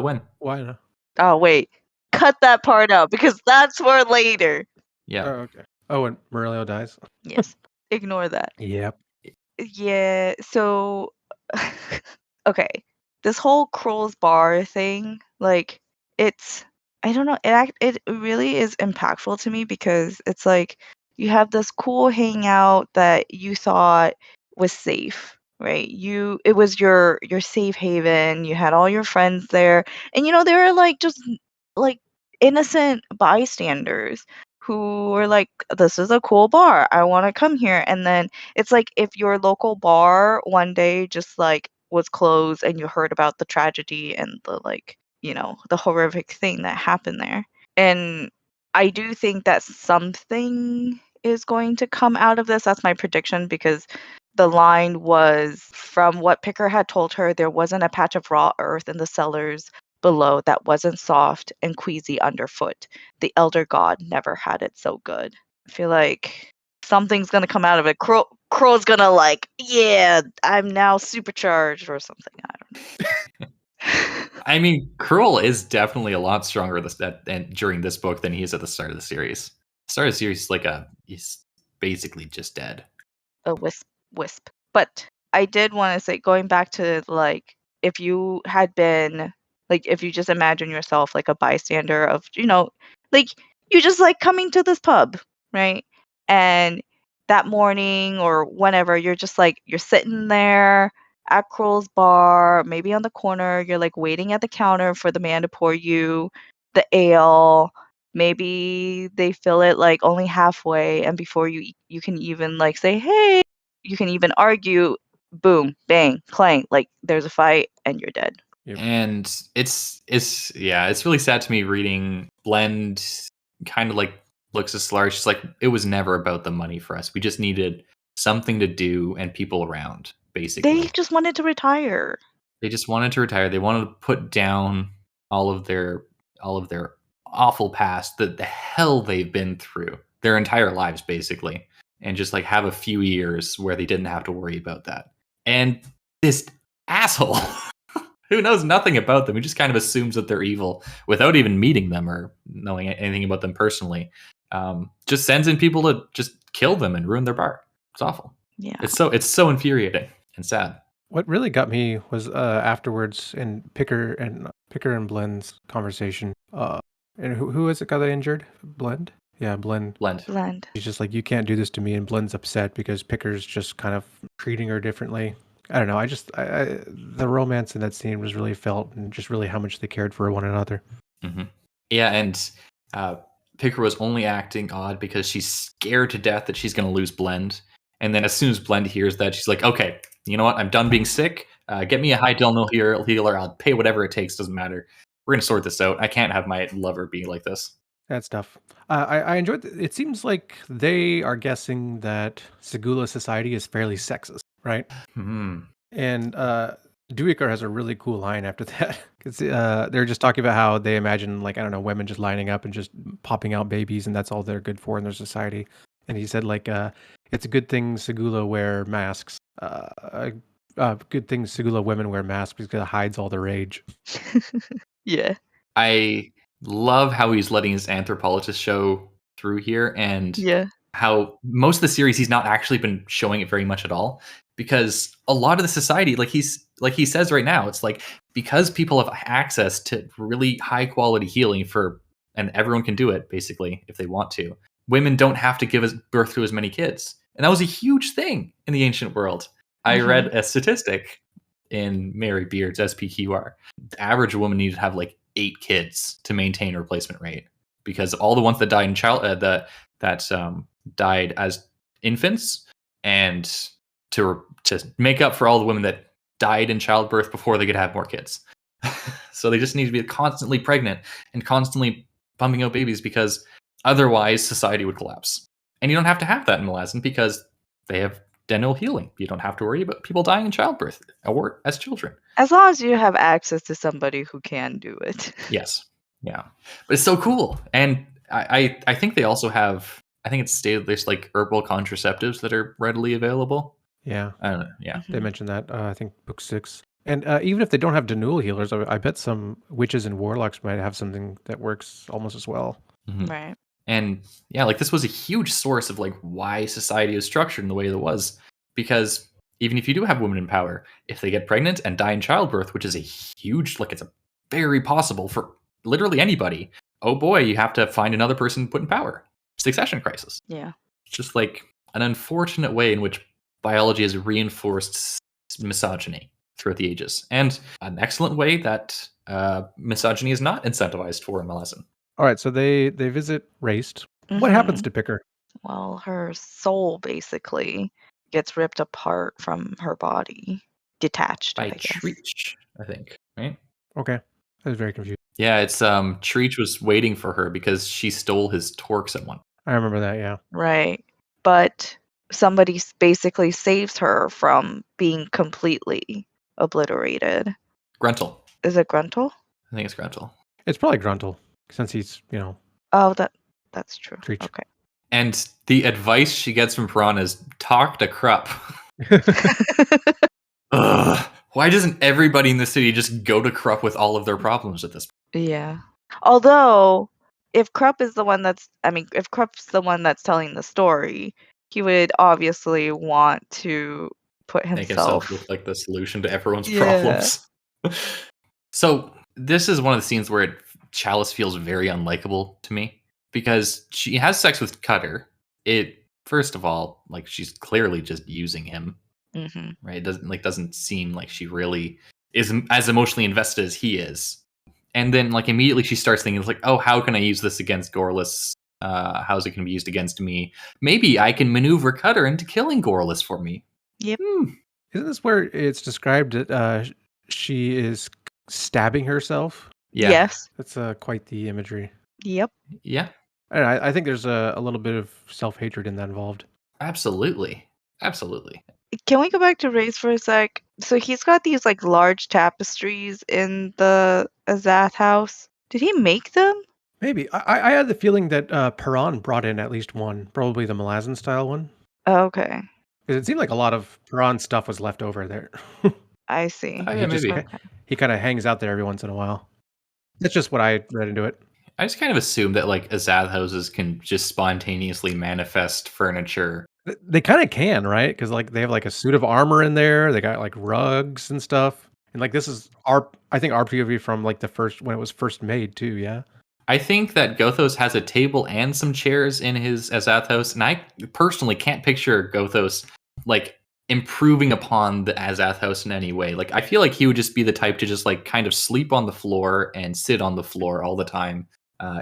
When? Why not? Oh, wait. Cut that part out because that's for later. Yeah. Oh, okay. Oh, and Murillo dies? Yes. Ignore that. Yep. Yeah, so okay. This whole Kroll's bar thing, like it's I don't know, it really is impactful to me because it's like you have this cool hangout that you thought was safe, right? It was your safe haven. You had all your friends there. And they were like just like innocent bystanders who were like, this is a cool bar. I want to come here. And then it's like if your local bar one day just like was closed and you heard about the tragedy and the like, the horrific thing that happened there. And I do think that something is going to come out of this. That's my prediction because the line was from what Picker had told her, there wasn't a patch of raw earth in the cellars below that wasn't soft and queasy underfoot. The elder god never had it so good. I feel like something's gonna come out of it. Crow's gonna like, yeah, I'm now supercharged or something. I don't know. I mean, Kroll is definitely a lot stronger during this book than he is at the start of the series. The start of the series, he's basically just dead. A wisp. But I did want to say, going back to like, if you had been like, if you just imagine yourself like a bystander of, like you just like coming to this pub, right? And that morning or whenever, you're just like, you're sitting there at Kroll's bar, maybe on the corner, you're like waiting at the counter for the man to pour you the ale. Maybe they fill it like only halfway, and before you can even like say, hey, you can even argue, boom, bang, clang, like there's a fight and you're dead. Yep. And it's really sad to me reading Blend kind of like looks as large. She's like, it was never about the money for us. We just needed something to do and people around, basically. They just wanted to retire. They just wanted to retire. They wanted to put down all of their awful past, the hell they've been through their entire lives, basically, and just like have a few years where they didn't have to worry about that. And this asshole who knows nothing about them, who just kind of assumes that they're evil without even meeting them or knowing anything about them personally, just sends in people to just kill them and ruin their bar. It's awful. Yeah. It's so infuriating and sad. What really got me was afterwards in Picker and Blend's conversation. And who is it got that injured? Blend? Yeah, Blend. Blend. He's just like, you can't do this to me, and Blend's upset because Picker's just kind of treating her differently. I don't know. I the romance in that scene was really felt, and just really how much they cared for one another. Mm-hmm. Yeah, and Picker was only acting odd because she's scared to death that she's going to lose Blend. And then as soon as Blend hears that, she's like, okay, you know what? I'm done being sick. Get me a high Delno healer. I'll pay whatever it takes. Doesn't matter. We're going to sort this out. I can't have my lover be like this. That stuff. I enjoyed it. Seems like they are guessing that Segula society is fairly sexist, right? Mm-hmm. And Duikar has a really cool line after that. Because they're just talking about how they imagine, like, I don't know, women just lining up and just popping out babies, and that's all they're good for in their society. And he said, like, it's a good thing Segula wear masks. Good thing Segula women wear masks because it hides all the rage. Yeah. I love how he's letting his anthropologist show through here, and how most of the series he's not actually been showing it very much at all, because a lot of the society, like he says right now, it's like because people have access to really high quality healing and everyone can do it basically if they want to. Women don't have to give birth to as many kids, and that was a huge thing in the ancient world. I read a statistic in Mary Beard's SPQR. The average woman needed to have like 8 kids to maintain replacement rate, because all the ones that died in died as infants, and to make up for all the women that died in childbirth before they could have more kids. So they just need to be constantly pregnant and constantly pumping out babies, because otherwise society would collapse. And you don't have to have that in Malazan because they have dental healing. You don't have to worry about people dying in childbirth or as children. As long as you have access to somebody who can do it. Yes. Yeah. But it's so cool. And I think they also have, I think it's stated there's like herbal contraceptives that are readily available. Yeah. I don't know. Yeah. They mentioned that, I think, book 6. And even if they don't have Denul healers, I bet some witches and warlocks might have something that works almost as well. Mm-hmm. Right. And yeah, like this was a huge source of like why society is structured in the way that it was. Because even if you do have women in power, if they get pregnant and die in childbirth, which is a huge, like it's a very possible for literally anybody, oh boy, you have to find another person put in power. Succession crisis. Yeah. It's just like an unfortunate way in which biology has reinforced misogyny throughout the ages. And an excellent way that misogyny is not incentivized for in Malazan. All right, so they visit Raced. What happens to Picker? Well, her soul basically gets ripped apart from her body, detached by I guess. Treach, I think, right? Okay, I was very confused. Yeah, it's Treach was waiting for her because she stole his torques at one. I remember that, yeah. Right, but somebody basically saves her from being completely obliterated. Gruntle. Is it Gruntle? I think it's Gruntle. It's probably Gruntle, since he's, you know. Oh, that's true. Treach. Okay. And the advice she gets from Piranha is talk to Krupp. Ugh. Why doesn't everybody in the city just go to Krupp with all of their problems at this point? Yeah. Although, if Krupp's the one that's telling the story, he would obviously want to put himself... Make himself look like the solution to everyone's problems. So, this is one of the scenes where Chalice feels very unlikable to me, because she has sex with Cutter. It first of all, like she's clearly just using him, Mm-hmm. right? It doesn't seem like she really is as emotionally invested as he is. And then like immediately she starts thinking like, oh, how can I use this against Gorliss? How's it going to be used against me? Maybe I can maneuver Cutter into killing Gorliss for me. Yep. Isn't this where it's described that she is stabbing herself? Yeah. Yes. That's quite the imagery. Yep. Yeah. I think there's a little bit of self-hatred in that involved. Absolutely. Absolutely. Can we go back to Ray's for a sec? So he's got these like large tapestries in the Azath house. Did he make them? Maybe. I had the feeling that Perron brought in at least one, probably the Malazan style one. Okay. Because it seemed like a lot of Perron stuff was left over there. I see. Oh, yeah, maybe. He kind of hangs out there every once in a while. That's just what I read into it. I just kind of assume that like Azath houses can just spontaneously manifest furniture. They kind of can, right? Because like they have like a suit of armor in there. They got like rugs and stuff. And like this is I think our POV from like the first when it was first made too. Yeah. I think that Gothos has a table and some chairs in his Azath house, and I personally can't picture Gothos like improving upon the Azath house in any way. Like I feel like he would just be the type to just like kind of sleep on the floor and sit on the floor all the time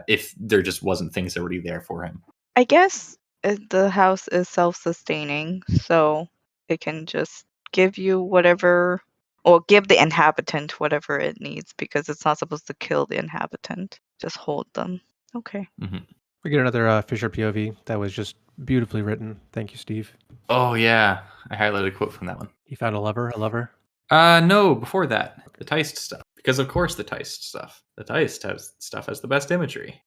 if there just wasn't things already there for him. I guess the house is self-sustaining, so it can just give you whatever, or give the inhabitant whatever it needs, because it's not supposed to kill the inhabitant. Just hold them. Okay. Mm-hmm. We get another Fisher POV that was just beautifully written. Thank you, Steve. Oh yeah, I highlighted a quote from that one. He found a lover. No, before that, the Teist stuff. Because of course the Teist stuff. The Teist has the best imagery.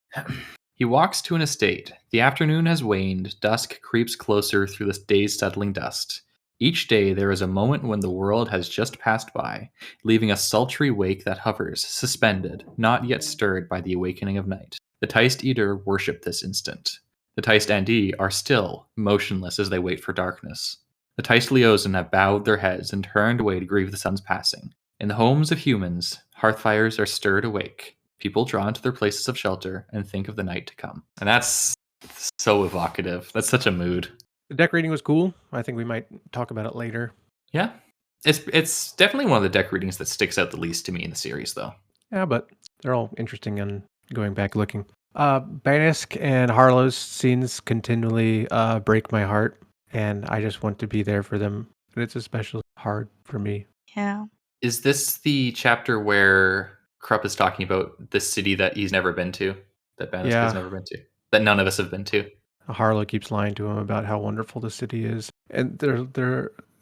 He walks to an estate. The afternoon has waned. Dusk creeps closer through the day's settling dust. Each day there is a moment when the world has just passed by, leaving a sultry wake that hovers, suspended, not yet stirred by the awakening of night. The Teist Eater worship this instant. The Teist Andi are still, motionless as they wait for darkness. The Teist Leozen have bowed their heads and turned away to grieve the sun's passing. In the homes of humans, hearthfires are stirred awake. People draw into their places of shelter and think of the night to come. And that's so evocative. That's such a mood. The deck reading was cool. I think we might talk about it later. Yeah. It's definitely one of the deck readings that sticks out the least to me in the series, though. Yeah, but they're all interesting and going back looking. Banisk and Harlow's scenes continually break my heart, and I just want to be there for them. And it's especially hard for me. Yeah. Is this the chapter where Krupp is talking about the city that he's never been to? That Banisk has never been to? That none of us have been to? Harlow keeps lying to him about how wonderful the city is, and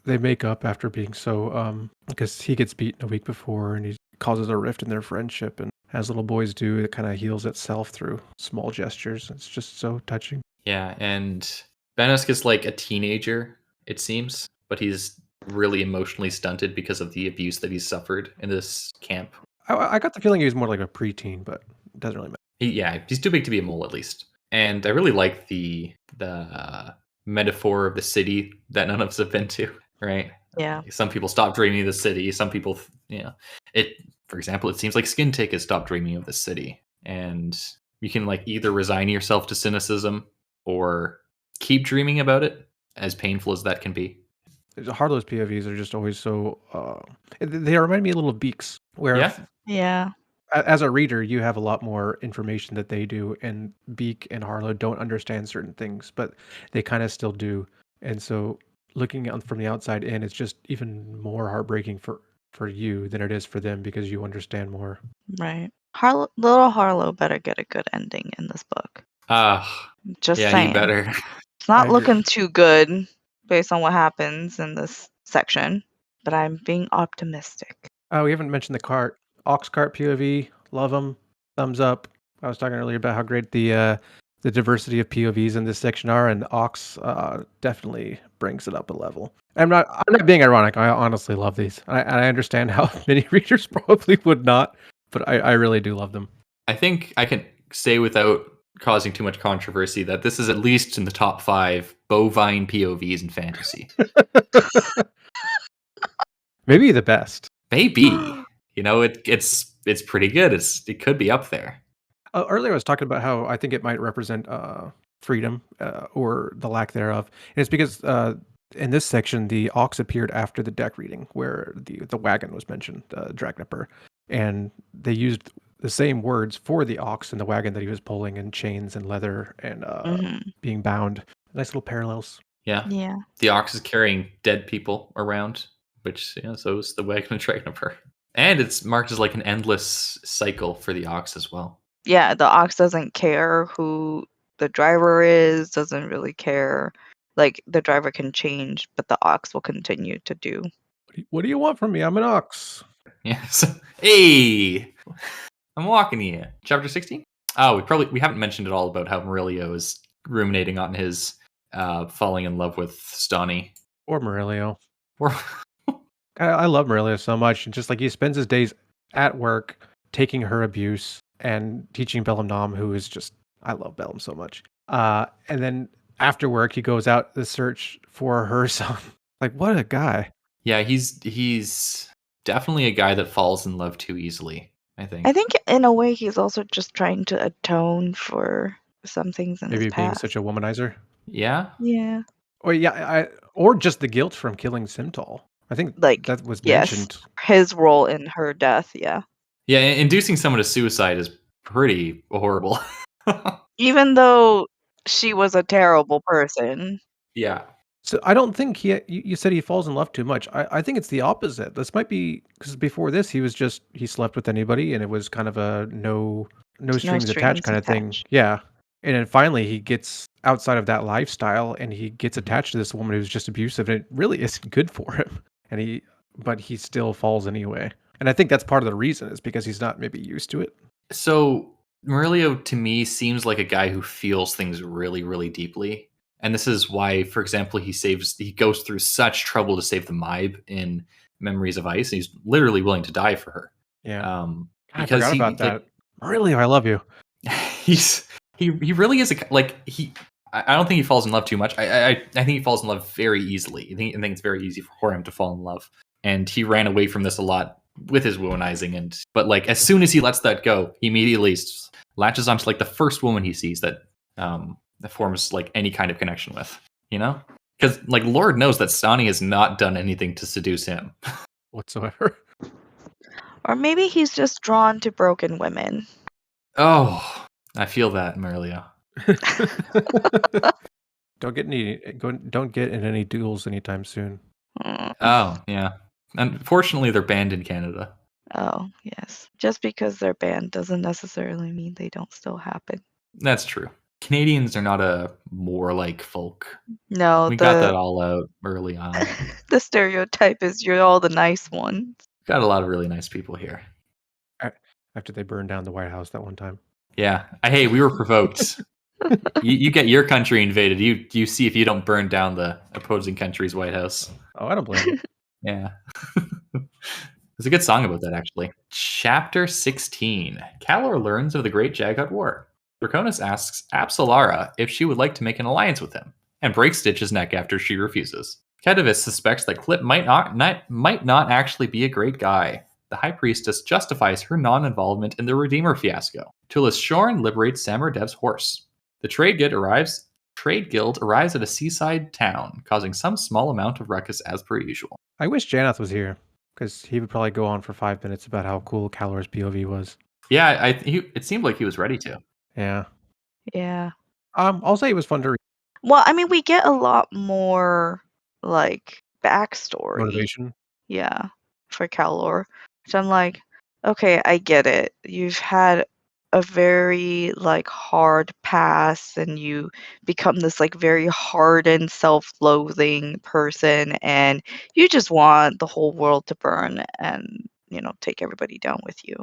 they make up after being so because he gets beaten a week before, and he causes a rift in their friendship, and as little boys do, it kind of heals itself through small gestures. It's just so touching. Yeah, and Banisk is like a teenager, it seems, but he's really emotionally stunted because of the abuse that he's suffered in this camp. I got the feeling he was more like a preteen, but it doesn't really matter. He's too big to be a mole, at least. And I really like the metaphor of the city that none of us have been to, right? Yeah. Some people stop dreaming of the city. Some people, for example, it seems like Skintick has stopped dreaming of the city. And you can like either resign yourself to cynicism or keep dreaming about it, as painful as that can be. Harlow's POVs are just always so... they remind me a little of Beak's, where... Yeah. As a reader, you have a lot more information that they do, and Beak and Harlow don't understand certain things, but they kind of still do. And so looking from the outside in, it's just even more heartbreaking for you than it is for them because you understand more. Right. Little Harlow better get a good ending in this book. Just saying. He better. It's not looking too good based on what happens in this section, but I'm being optimistic. We haven't mentioned the Ox Cart POV, love them, thumbs up. I was talking earlier about how great the diversity of POVs in this section are, and Ox definitely brings it up a level. I'm not being ironic. I honestly love these. I understand how many readers probably would not, but I really do love them. I think I can say without causing too much controversy that this is at least in the top 5 bovine POVs in fantasy. Maybe the best. Maybe. It's pretty good. It could be up there. Earlier I was talking about how I think it might represent freedom or the lack thereof. And it's because in this section, the ox appeared after the deck reading where the wagon was mentioned, Dragnipper, and they used the same words for the ox and the wagon that he was pulling in chains and leather and being bound. Nice little parallels. Yeah. The ox is carrying dead people around, which so is the wagon of Dragnipper. And it's marked as like an endless cycle for the ox as well. Yeah, the ox doesn't care who the driver is, doesn't really care. Like, the driver can change, but the ox will continue to do. What do you want from me? I'm an ox. Yes. Hey, I'm walking here. Chapter 16? Oh, we haven't mentioned at all about how Murillo is ruminating on his falling in love with Stani. Or Murillo. I love Murillo so much. And just like he spends his days at work taking her abuse and teaching Bellamnom, who is just, I love Bellam so much. And then after work, he goes out to search for her son. Like, what a guy. Yeah, he's definitely a guy that falls in love too easily, I think. I think in a way he's also just trying to atone for some things in Maybe his being past. such a womanizer. Yeah? Yeah. Or just the guilt from killing Simtal. I think that was mentioned. His role in her death, yeah. Yeah, inducing someone to suicide is pretty horrible. Even though she was a terrible person. Yeah. So I don't think you said he falls in love too much. I think it's the opposite. This might be because before this he slept with anybody and it was kind of a no strings attached kind of thing. Yeah. And then finally he gets outside of that lifestyle and he gets attached to this woman who's just abusive and it really isn't good for him. But he still falls anyway. And I think that's part of the reason is because he's not maybe used to it. So Murillo to me seems like a guy who feels things really, really deeply. And this is why, for example, he goes through such trouble to save the Maib in Memories of Ice. He's literally willing to die for her. Yeah. Because I forgot about that. Murillo, I love you. He really is I don't think he falls in love too much. I think he falls in love very easily. I think it's very easy for him to fall in love. And he ran away from this a lot with his womanizing. But like as soon as he lets that go, he immediately latches onto like the first woman he sees that forms like any kind of connection with, because like Lord knows that Stani has not done anything to seduce him whatsoever. Or maybe he's just drawn to broken women. Oh, I feel that, Murillo. Don't get in any duels anytime soon. Oh yeah, unfortunately they're banned in Canada. Oh yes, just because they're banned doesn't necessarily mean they don't still happen. That's true. Canadians are not a warlike folk. No, we got that all out early on. The stereotype is you're all the nice ones. Got a lot of really nice people here. After they burned down the White House that one time. Yeah. Hey, we were provoked. you get your country invaded. You see if you don't burn down the opposing country's White House. Oh, I don't blame you. Yeah. There's a good song about that, actually. Chapter 16. Calor learns of the Great Jaghut War. Draconis asks Apsalara if she would like to make an alliance with him, and breaks Stitch's neck after she refuses. Kedavis suspects that Clip might not actually be a great guy. The High Priestess justifies her non-involvement in the Redeemer fiasco. Tulis Shorn liberates Samardev's horse. The Trade Guild arrives at a seaside town, causing some small amount of ruckus as per usual. I wish Janath was here, because he would probably go on for 5 minutes about how cool Calor's POV was. Yeah, it seemed like he was ready to. Yeah. I'll say it was fun to read. Well, I mean, we get a lot more like backstory. Motivation. Yeah, for Calor. Which I'm like, okay, I get it. You've had a very like hard past and you become this like very hardened, self-loathing person and you just want the whole world to burn and, take everybody down with you.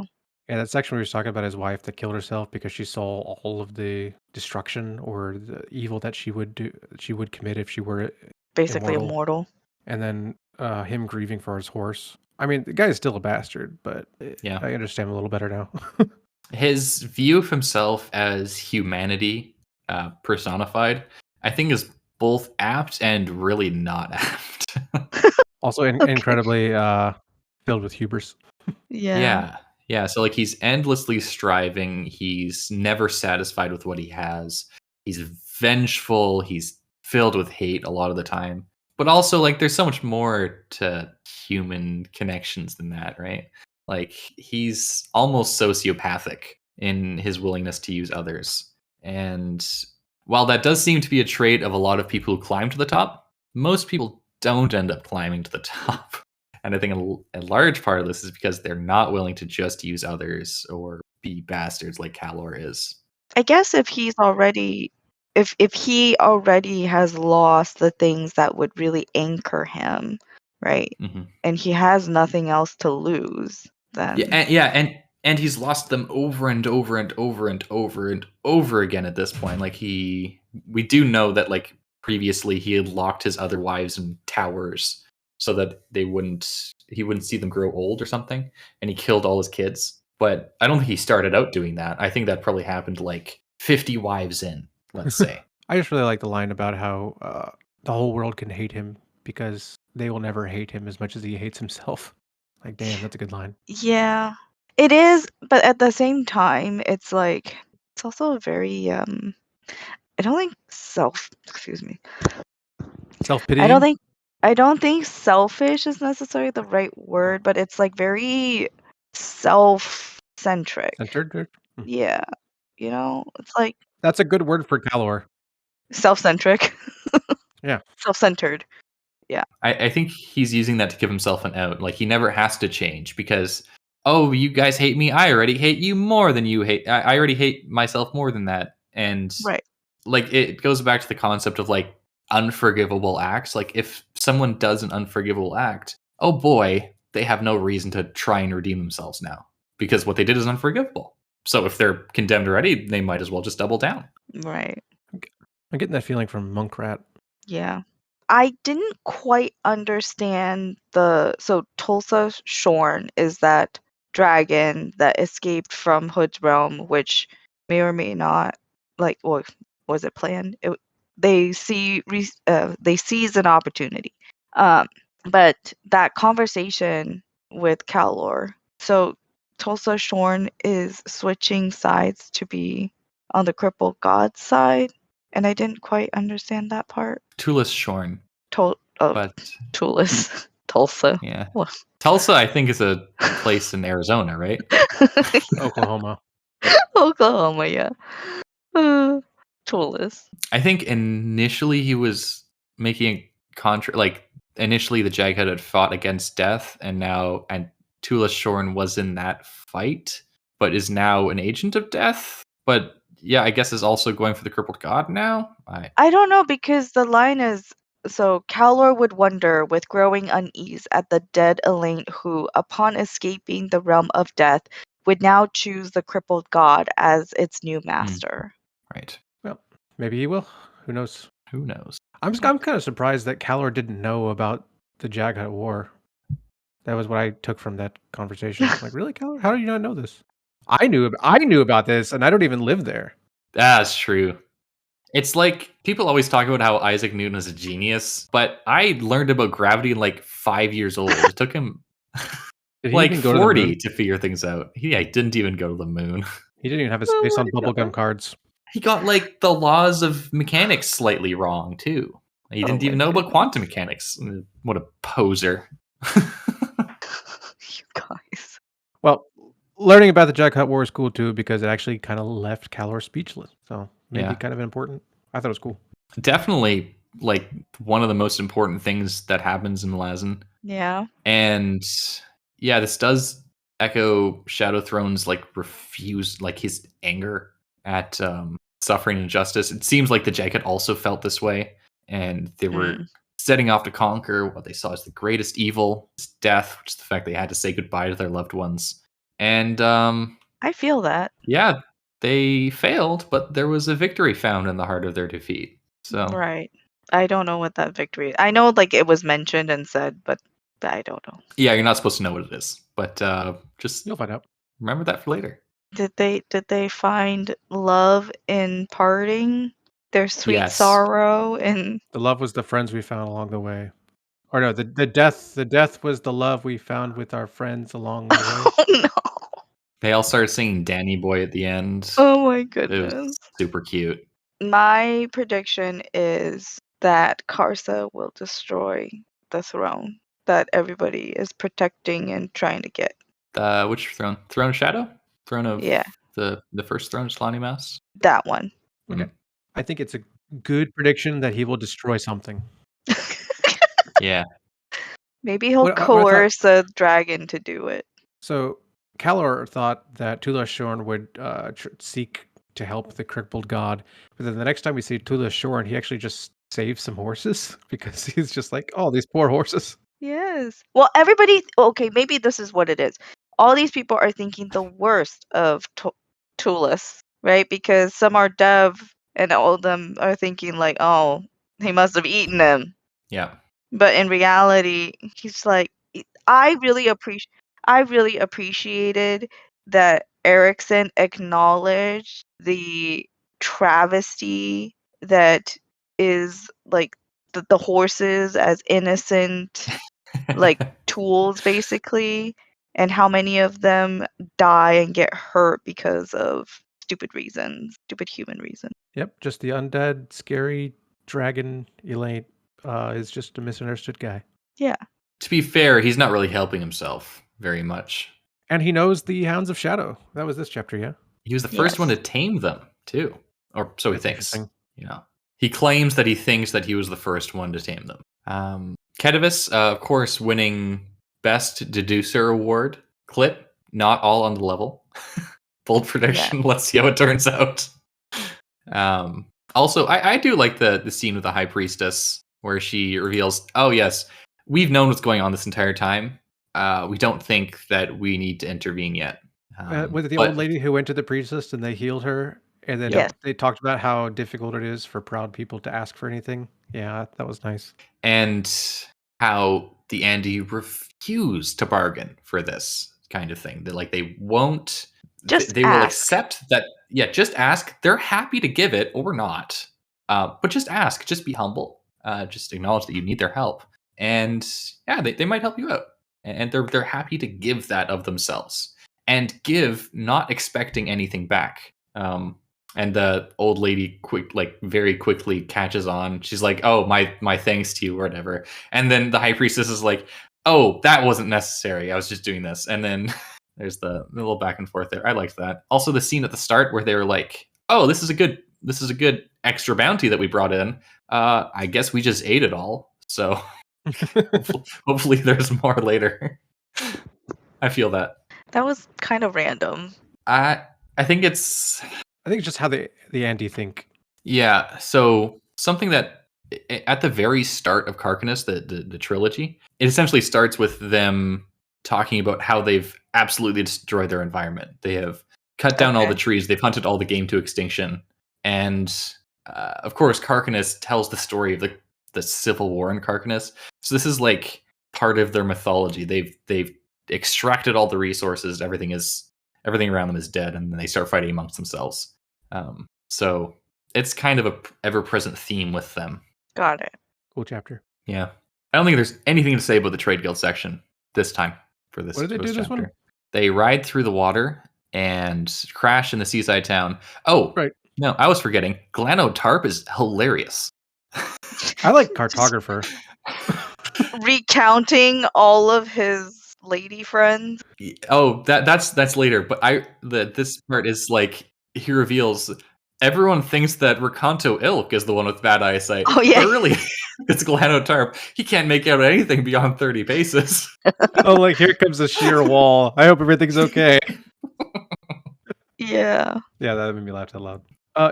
Yeah, that section where he was talking about his wife that killed herself because she saw all of the destruction or the evil that she would commit if she were basically immortal. And then him grieving for his horse. I mean, the guy is still a bastard, but yeah. I understand him a little better now. His view of himself as humanity personified, I think, is both apt and really not apt. Also incredibly filled with hubris. Yeah. Yeah, so like he's endlessly striving. He's never satisfied with what he has. He's vengeful. He's filled with hate a lot of the time. But also, like, there's so much more to human connections than that, right? Like, he's almost sociopathic in his willingness to use others. And while that does seem to be a trait of a lot of people who climb to the top, most people don't end up climbing to the top. And I think a large part of this is because they're not willing to just use others or be bastards like Calor is. I guess if he already has lost the things that would really anchor him, right? Mm-hmm. And he has nothing else to lose, then and he's lost them over and over and over and over and over again at this point. Like we do know that like previously he had locked his other wives in towers so that he wouldn't see them grow old or something, and he killed all his kids. But I don't think he started out doing that. I think that probably happened like 50 wives in, let's say. I just really like the line about how the whole world can hate him because they will never hate him as much as he hates himself. Like, damn, that's a good line. Yeah, it is, but at the same time, it's like it's also a very I don't think Self-pitying? I don't think selfish is necessarily the right word, but it's like very self-centric. Centered? Yeah, it's like That's a good word for Calor. self-centric. Yeah. Self-centered. Yeah. I think he's using that to give himself an out. Like he never has to change because, oh, you guys hate me. I already hate you more than you hate. I already hate myself more than that. And Right. like it goes back to the concept of like unforgivable acts. Like if someone does an unforgivable act, oh boy, they have no reason to try and redeem themselves now because what they did is unforgivable. So if they're condemned already, they might as well just double down. Right. I'm getting that feeling from Monkrat. Yeah. I didn't quite understand so Tulsa Shorn is that dragon that escaped from Hood's realm, which may or may not was it planned? They seize an opportunity. But that conversation with Calor, so Tulsa Shorn is switching sides to be on the crippled god side, and I didn't quite understand that part. Tulis Shorn. But Tulis. Tulsa. Yeah. What? Tulsa, I think, is a place in Arizona, right? Oklahoma. Oklahoma, yeah. Tulis. I think initially he was making initially the Jaghead had fought against death, and Tulis Shorn was in that fight, but is now an agent of death. But yeah, I guess is also going for the crippled god now. I don't know, because the line is, so Calor would wonder with growing unease at the dead Elaine who, upon escaping the realm of death, would now choose the crippled god as its new master. Right. Well, maybe he will. Who knows? Who knows? I'm kind of surprised that Calor didn't know about the Jaghead War. That was what I took from that conversation. Like, really, Calor? How do you not know this? I knew about this, and I don't even live there. That's true. It's like people always talk about how Isaac Newton is a genius, but I learned about gravity like 5 years old. It took him like 40 to figure things out. He didn't even go to the moon. He didn't even have his face on bubblegum cards. He got like the laws of mechanics slightly wrong too. He didn't even know about quantum mechanics. What a poser. You guys. Well, learning about the Jaghead War is cool too because it actually kind of left Calor speechless. So maybe kind of important. I thought it was cool. Definitely like one of the most important things that happens in Malazan. Yeah. And yeah, this does echo Shadow Throne's like his anger at suffering and injustice. It seems like the Jaghead also felt this way, and they were setting off to conquer what they saw as the greatest evil, death, which is the fact they had to say goodbye to their loved ones. And I feel that. Yeah, they failed, but there was a victory found in the heart of their defeat. So right. I don't know what that victory is. I know like it was mentioned and said, but I don't know. Yeah, you're not supposed to know what it is, but just you'll find out. Remember that for later. Did they find love in parting? Their sweet sorrow and the love was the friends we found along the way. Or no, the death was the love we found with our friends along the way. Oh no. They all started singing Danny Boy at the end. Oh my goodness. It was super cute. My prediction is that Karsa will destroy the throne that everybody is protecting and trying to get. Which throne? Throne of Shadow? Throne of Yeah, the first throne of Slani Mouse? that one. Okay. I think it's a good prediction that he will destroy something. Yeah. Maybe he'll What I thought- coerce a dragon to do it. So Kalor thought that Tula Shorn would seek to help the crippled god, but then the next time we see Tula Shorn, he actually just saves some horses because he's just like, oh, these poor horses. Yes. Well, everybody. Okay, maybe this is what it is. All these people are thinking the worst of Tulis, right? Because some are dev, and all of them are thinking like, "Oh, he must have eaten them." Yeah. But in reality, he's like, I really appreciated that Erikson acknowledged the travesty that is like the horses as innocent like tools basically, and how many of them die and get hurt because of stupid human reasons. Yep, just the undead, scary dragon Elaine is just a misunderstood guy. Yeah. To be fair, he's not really helping himself very much. And he knows the Hounds of Shadow. That was this chapter, yeah? He was the first one to tame them, too. Or so he That's thinks. interesting. You know. He claims that he thinks that he was the first one to tame them. Kedivus, of course, winning Best Deducer Award. Clip, not all on the level. Bold prediction. Yeah. Let's see how it turns out. Also, I do like the scene with the High Priestess where she reveals, oh, yes, we've known what's going on this entire time. We don't think that we need to intervene yet. With the old lady who went to the priestess and they healed her, and then they talked about how difficult it is for proud people to ask for anything. Yeah, that was nice. And how the Andy refused to bargain for this kind of thing. That like they won't. They will accept that. Yeah, just ask. They're happy to give it or not. But just ask. Just be humble. Just acknowledge that you need their help. And yeah, they might help you out. And they're happy to give that of themselves. And give, not expecting anything back. And the old lady very quickly catches on. She's like, "Oh, my thanks to you," or whatever. And then the High Priestess is like, "Oh, that wasn't necessary. I was just doing this." And then there's the little back and forth there. I liked that. Also, the scene at the start where they were like, "Oh, this is a good extra bounty that we brought in. I guess we just ate it all. So hopefully there's more later." I feel that. That was kind of random. I think it's just how the Andy think. Yeah. So something that at the very start of Carcanus, the trilogy, it essentially starts with them talking about how they've absolutely destroyed their environment. They have cut down all the trees. They've hunted all the game to extinction. And of course, Carcanus tells the story of the civil war in Carcanus. So this is like part of their mythology. They've extracted all the resources. Everything around them is dead, and then they start fighting amongst themselves. So it's kind of a ever-present theme with them. Got it. Cool chapter. Yeah. I don't think there's anything to say about the Trade Guild section this time for this. What did they do chapter. this one? They ride through the water and crash in the seaside town. Oh, right. No, I was forgetting. Glano Tarp is hilarious. I like Cartographer. Recounting all of his lady friends. Oh, that's later. But this part is like he reveals everyone thinks that Recanto Ilk is the one with bad eyesight. Oh yeah, but really, it's Glano Tarp. He can't make out anything beyond 30 paces. Oh, like here comes a sheer wall. I hope everything's okay. Yeah. Yeah, that made me laugh out loud.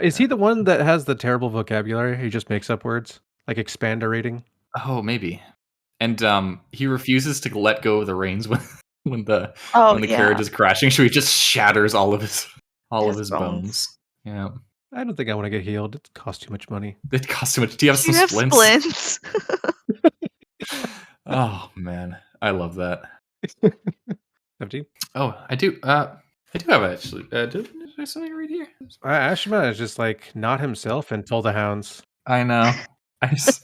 Is he the one that has the terrible vocabulary? He just makes up words like expanderating. Oh, maybe. And he refuses to let go of the reins when the carriage is crashing, so he just shatters all of his bones. Yeah. I don't think I want to get healed. It costs too much money. It costs too much. Do you have some splints? Oh man, I love that. 15? Oh, I do. I do have actually. Did I something right here? Ashaman is just like not himself and told the Hounds. I know. There's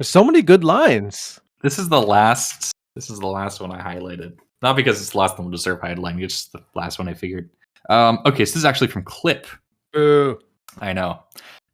so many good lines. This is the last one I highlighted. Not because it's the last one to deserve highlighting. It's just the last one I figured. Okay, so this is actually from Clip. Ooh. I know.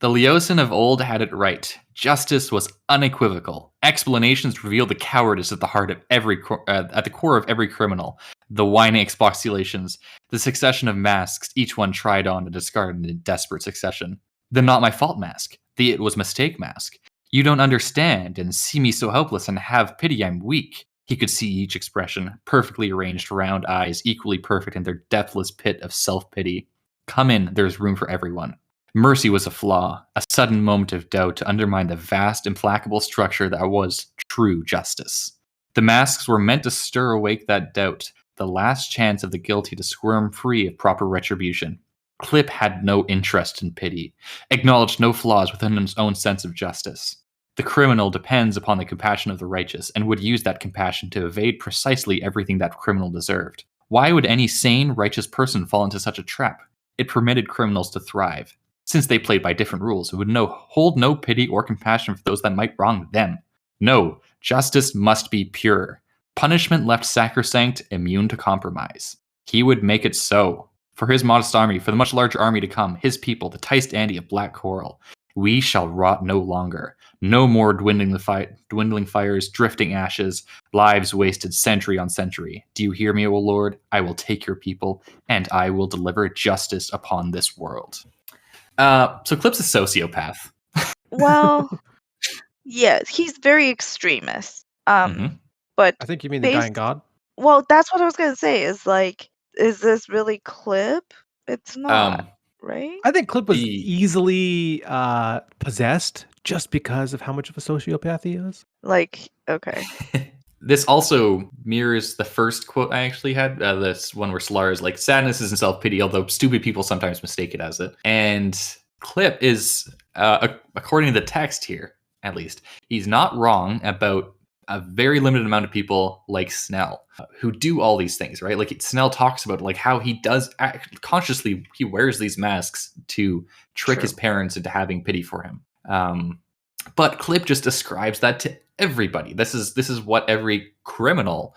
The Leosin of old had it right. Justice was unequivocal. Explanations revealed the cowardice at the heart of at the core of every criminal. The whining expostulations, the succession of masks, each one tried on and discarded in desperate succession. The not my fault mask, the it was mistake mask. You don't understand and see me so helpless and have pity I'm weak. He could see each expression, perfectly arranged round eyes, equally perfect in their depthless pit of self-pity. Come in, there's room for everyone. Mercy was a flaw, a sudden moment of doubt to undermine the vast, implacable structure that was true justice. The masks were meant to stir awake that doubt, the last chance of the guilty to squirm free of proper retribution. Clip had no interest in pity, acknowledged no flaws within his own sense of justice. The criminal depends upon the compassion of the righteous and would use that compassion to evade precisely everything that criminal deserved. Why would any sane, righteous person fall into such a trap? It permitted criminals to thrive. Since they played by different rules, it would hold no pity or compassion for those that might wrong them. No, justice must be pure. Punishment left sacrosanct, immune to compromise. He would make it so. For his modest army, for the much larger army to come, his people, the Teist Andy of Black Coral, we shall rot no longer. No more dwindling fires, drifting ashes, lives wasted century on century. Do you hear me, O Lord? I will take your people, and I will deliver justice upon this world. So Clip's a sociopath. Well, yes, he's very extremist. But I think you mean the dying god. Well, that's what I was gonna say. Is this really Clip? It's not, right? I think Clip was easily possessed just because of how much of a sociopath he is. Okay. This also mirrors the first quote I actually had, this one where Slar is like, sadness isn't self-pity, although stupid people sometimes mistake it as it. And Clip is, according to the text here, at least, he's not wrong about a very limited amount of people like Snell who do all these things, right? Like Snell talks about like how he does act consciously, he wears these masks to trick his parents into having pity for him. But Clip just describes that to everybody. This is what every criminal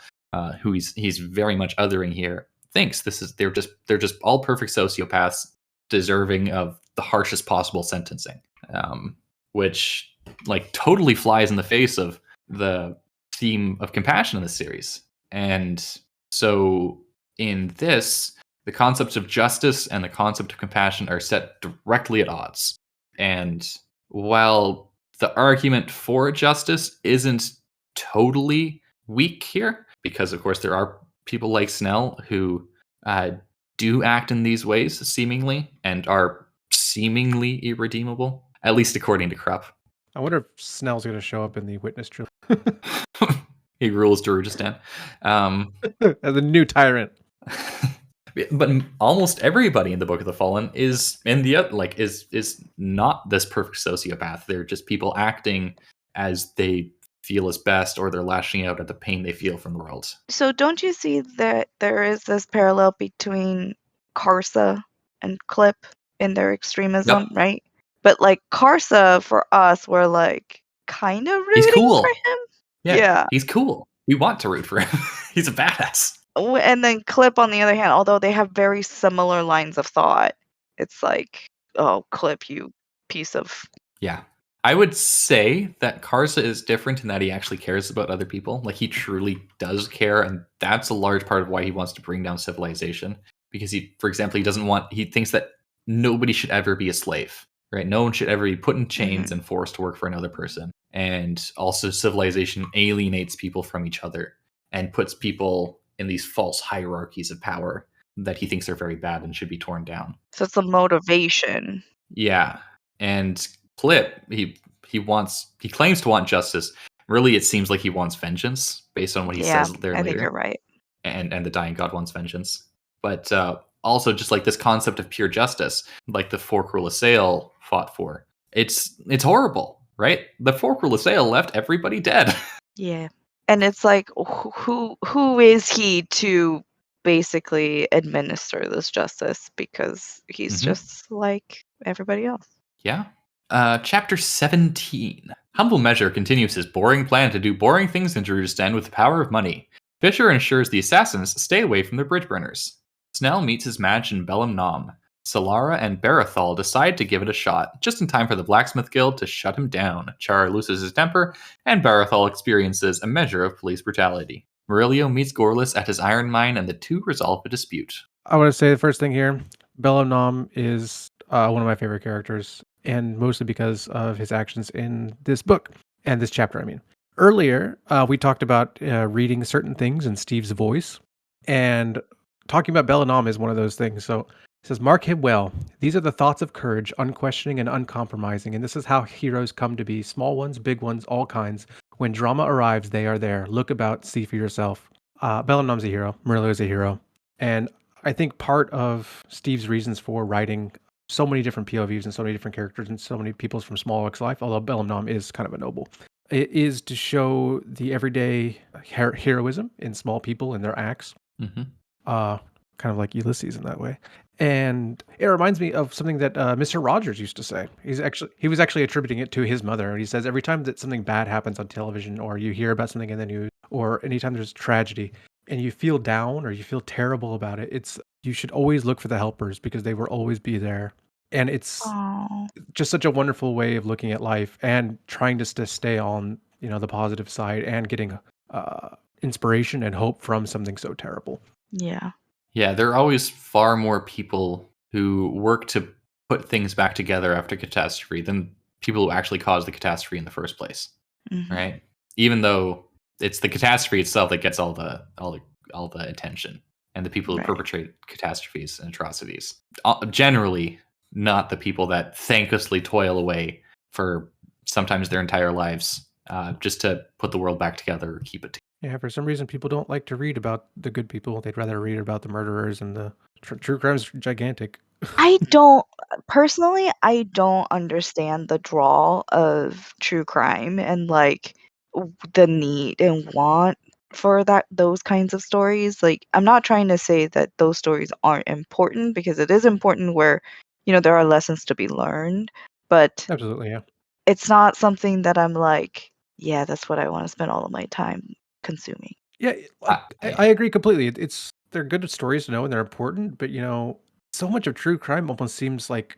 who he's very much othering here thinks. They're just all perfect sociopaths deserving of the harshest possible sentencing, which like totally flies in the face of the theme of compassion in the series. And so in this, the concepts of justice and the concept of compassion are set directly at odds. And while the argument for justice isn't totally weak here, because of course there are people like Snell who do act in these ways seemingly and are seemingly irredeemable, at least according to Krupp. I wonder if Snell's going to show up in the Witness trilogy. He rules Darujistan. As a new tyrant. But almost everybody in the Book of the Fallen is is not this perfect sociopath. They're just people acting as they feel is best, or they're lashing out at the pain they feel from the world. So don't you see that there is this parallel between Karsa and Clip in their extremism, right? But like Karsa, for us, we're like kind of rooting for him. Yeah, he's cool. We want to root for him. He's a badass. And then Clip, on the other hand, although they have very similar lines of thought, it's like, oh, Clip, you piece of... Yeah. I would say that Karsa is different in that he actually cares about other people. Like, he truly does care, and that's a large part of why he wants to bring down civilization. Because for example, he thinks that nobody should ever be a slave, right? No one should ever be put in chains and forced to work for another person. And also civilization alienates people from each other and puts people in these false hierarchies of power that he thinks are very bad and should be torn down. So it's a motivation. Yeah. And Clip, he claims to want justice. Really, it seems like he wants vengeance based on what he says there later. I think you're right. And the dying god wants vengeance. But also just like this concept of pure justice, like the Four Cruel Assail fought for. It's horrible, right? The Four Cruel Assail left everybody dead. Yeah. And it's like, who is he to basically administer this justice? Because he's just like everybody else. Yeah. Chapter 17. Humble Measure continues his boring plan to do boring things in Darujistan with the power of money. Fisher ensures the assassins stay away from the bridge burners. Snell meets his match in Belam Nam. Solara and Barathol decide to give it a shot, just in time for the Blacksmith Guild to shut him down. Char loses his temper, and Barathol experiences a measure of police brutality. Murillo meets Gorlis at his iron mine, and the two resolve a dispute. I want to say the first thing here, Bellingham is one of my favorite characters, and mostly because of his actions in this book, and this chapter, I mean. Earlier, we talked about reading certain things in Steve's voice, and talking about Bellingham is one of those things. So it says, mark him well. These are the thoughts of courage, unquestioning and uncompromising, and this is how heroes come to be. Small ones, big ones, all kinds. When drama arrives, they are there. Look about, see for yourself. Bellingham's a hero. Murillo is a hero. And I think part of Steve's reasons for writing so many different POVs and so many different characters and so many people from Small X Life, although Bellingham is kind of a noble, it is to show the everyday heroism in small people and their acts. Mm-hmm. Kind of like Ulysses in that way. And it reminds me of something that Mr. Rogers used to say. He was actually attributing it to his mother. And he says every time that something bad happens on television, or you hear about something in the news, or anytime there's tragedy, and you feel down or you feel terrible about it, you should always look for the helpers, because they will always be there. And it's just such a wonderful way of looking at life and trying to stay on, the positive side and getting inspiration and hope from something so terrible. Yeah. Yeah, there are always far more people who work to put things back together after catastrophe than people who actually caused the catastrophe in the first place, right? Even though it's the catastrophe itself that gets all the attention, and the people who perpetrate catastrophes and atrocities, generally not the people that thanklessly toil away for sometimes their entire lives just to put the world back together or keep it together. Yeah, for some reason, people don't like to read about the good people. They'd rather read about the murderers, and the true crime's gigantic. I don't understand the draw of true crime and the need and want for those kinds of stories. I'm not trying to say that those stories aren't important, because it is important where, there are lessons to be learned, but Absolutely, yeah. It's not something that I'm like, yeah, that's what I want to spend all of my time consuming. Yeah, I agree completely. They're good stories to know, and they're important, but so much of true crime almost seems like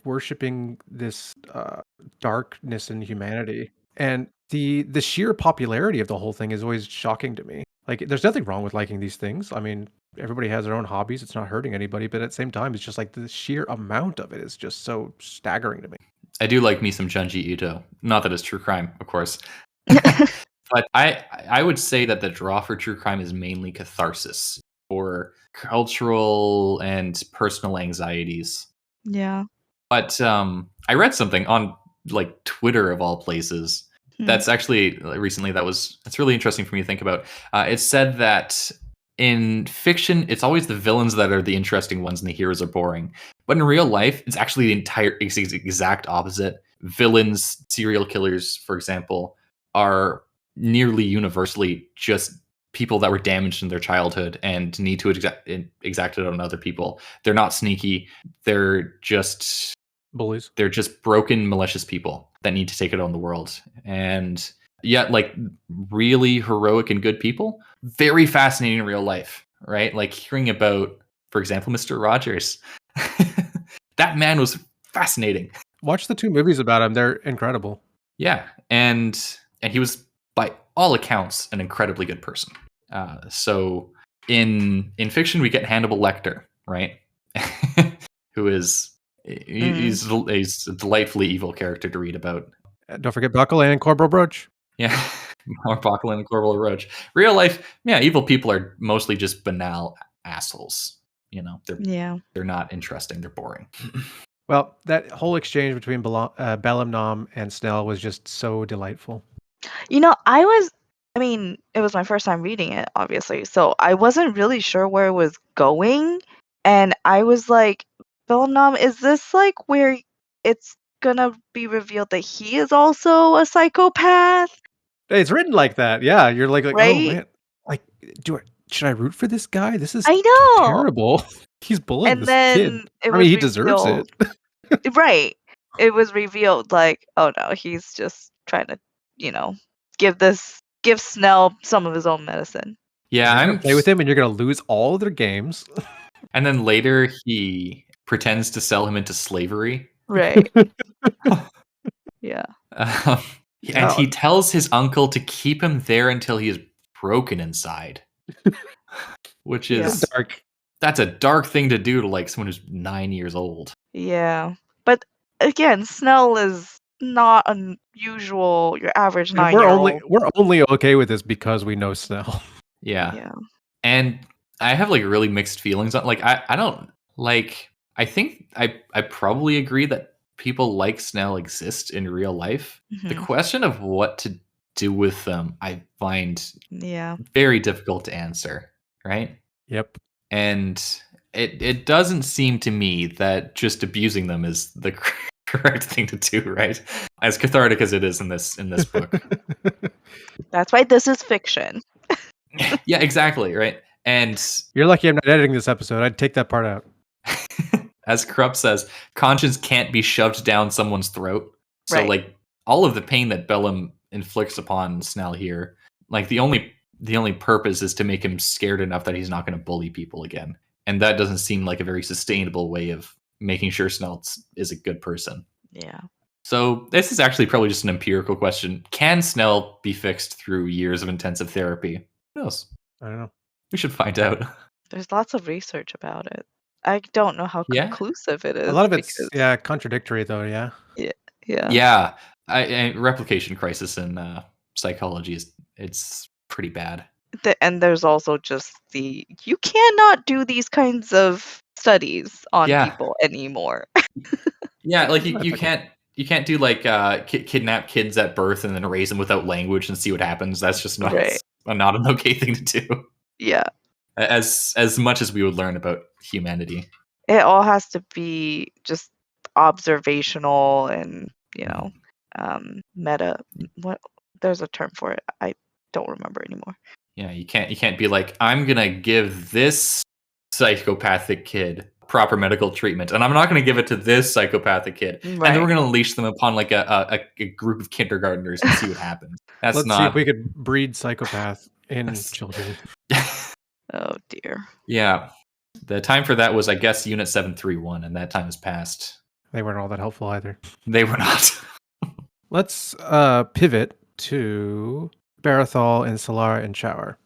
worshiping this darkness in humanity, and the sheer popularity of the whole thing is always shocking to me. There's nothing wrong with liking these things. I mean, everybody has their own hobbies. It's not hurting anybody, but at the same time, it's just like the sheer amount of it is just so staggering to me. I do like me some Junji Ito. Not that it's true crime, of course. But I would say that the draw for true crime is mainly catharsis for cultural and personal anxieties. Yeah. But I read something on Twitter of all places. That's actually recently it's really interesting for me to think about. It said that in fiction, it's always the villains that are the interesting ones and the heroes are boring. But in real life, it's actually the exact opposite. Villains, serial killers, for example, are nearly universally just people that were damaged in their childhood and need to exact it on other people. They're not sneaky. They're just bullies. They're just broken, malicious people that need to take it on the world. And yet, really heroic and good people, very fascinating in real life, right? Hearing about, for example, Mr. Rogers. That man was fascinating. Watch the 2 movies about him. They're incredible. Yeah. And he was, by all accounts, an incredibly good person. So in fiction, we get Hannibal Lecter, right? Who is he's a delightfully evil character to read about. Don't forget Buckle and Corporal Roach. Yeah, more Buckle and Corporal Roach. Real life, yeah, evil people are mostly just banal assholes. They're not interesting. They're boring. Well, that whole exchange between Bellingham and Snell was just so delightful. It was my first time reading it, obviously, so I wasn't really sure where it was going, and I was like, Bellingham, is this where it's gonna be revealed that he is also a psychopath? It's written like that, yeah. You're like right? Oh man, should I root for this guy? This is terrible. He's bullying this kid. He deserves it. Right. It was revealed oh no, he's just trying to, give Snell some of his own medicine. Yeah, I'm gonna play with him, and you're gonna lose all of their games. And then later he pretends to sell him into slavery. Right. Yeah. And he tells his uncle to keep him there until he is broken inside. Which is dark. That's a dark thing to do to like someone who's 9 years old. Yeah. But again, Snell is not unusual, your average 9-year-old. We're only okay with this because we know Snell. Yeah. And I have like really mixed feelings on, like, I don't like, I think I probably agree that people like Snell exist in real life. The question of what to do with them, I find very difficult to answer, right? Yep. And it doesn't seem to me that just abusing them is the correct thing to do, right? As cathartic as it is in this book. That's why this is fiction. Yeah, exactly, right? And you're lucky I'm not editing this episode. I'd take that part out. As Krupp says, conscience can't be shoved down someone's throat. So like all of the pain that Bellum inflicts upon Snell here, like the only purpose is to make him scared enough that he's not going to bully people again. And that doesn't seem like a very sustainable way of making sure Snell is a good person. Yeah. So this is actually probably just an empirical question. Can Snell be fixed through years of intensive therapy? Who knows? I don't know. We should find out. There's lots of research about it. I don't know how conclusive it is. A lot of it's contradictory though, yeah. Yeah. Replication crisis in psychology it's pretty bad. And there's also just you cannot do these kinds of studies on people anymore. Yeah, like you can't do like kidnap kids at birth and then raise them without language and see what happens. That's just not an okay thing to do. Yeah. As much as we would learn about humanity. It all has to be just observational and, meta. What? There's a term for it. I don't remember anymore. Yeah, you can't be like, I'm gonna give this psychopathic kid proper medical treatment, and I'm not gonna give it to this psychopathic kid, and then we're gonna unleash them upon like a group of kindergartners and see what happens. Let's see if we could breed psychopath in children. Oh dear. Yeah. The time for that was, I guess, Unit 731, and that time has passed. They weren't all that helpful either. They were not. Let's pivot to Barathol and Solara and Shower.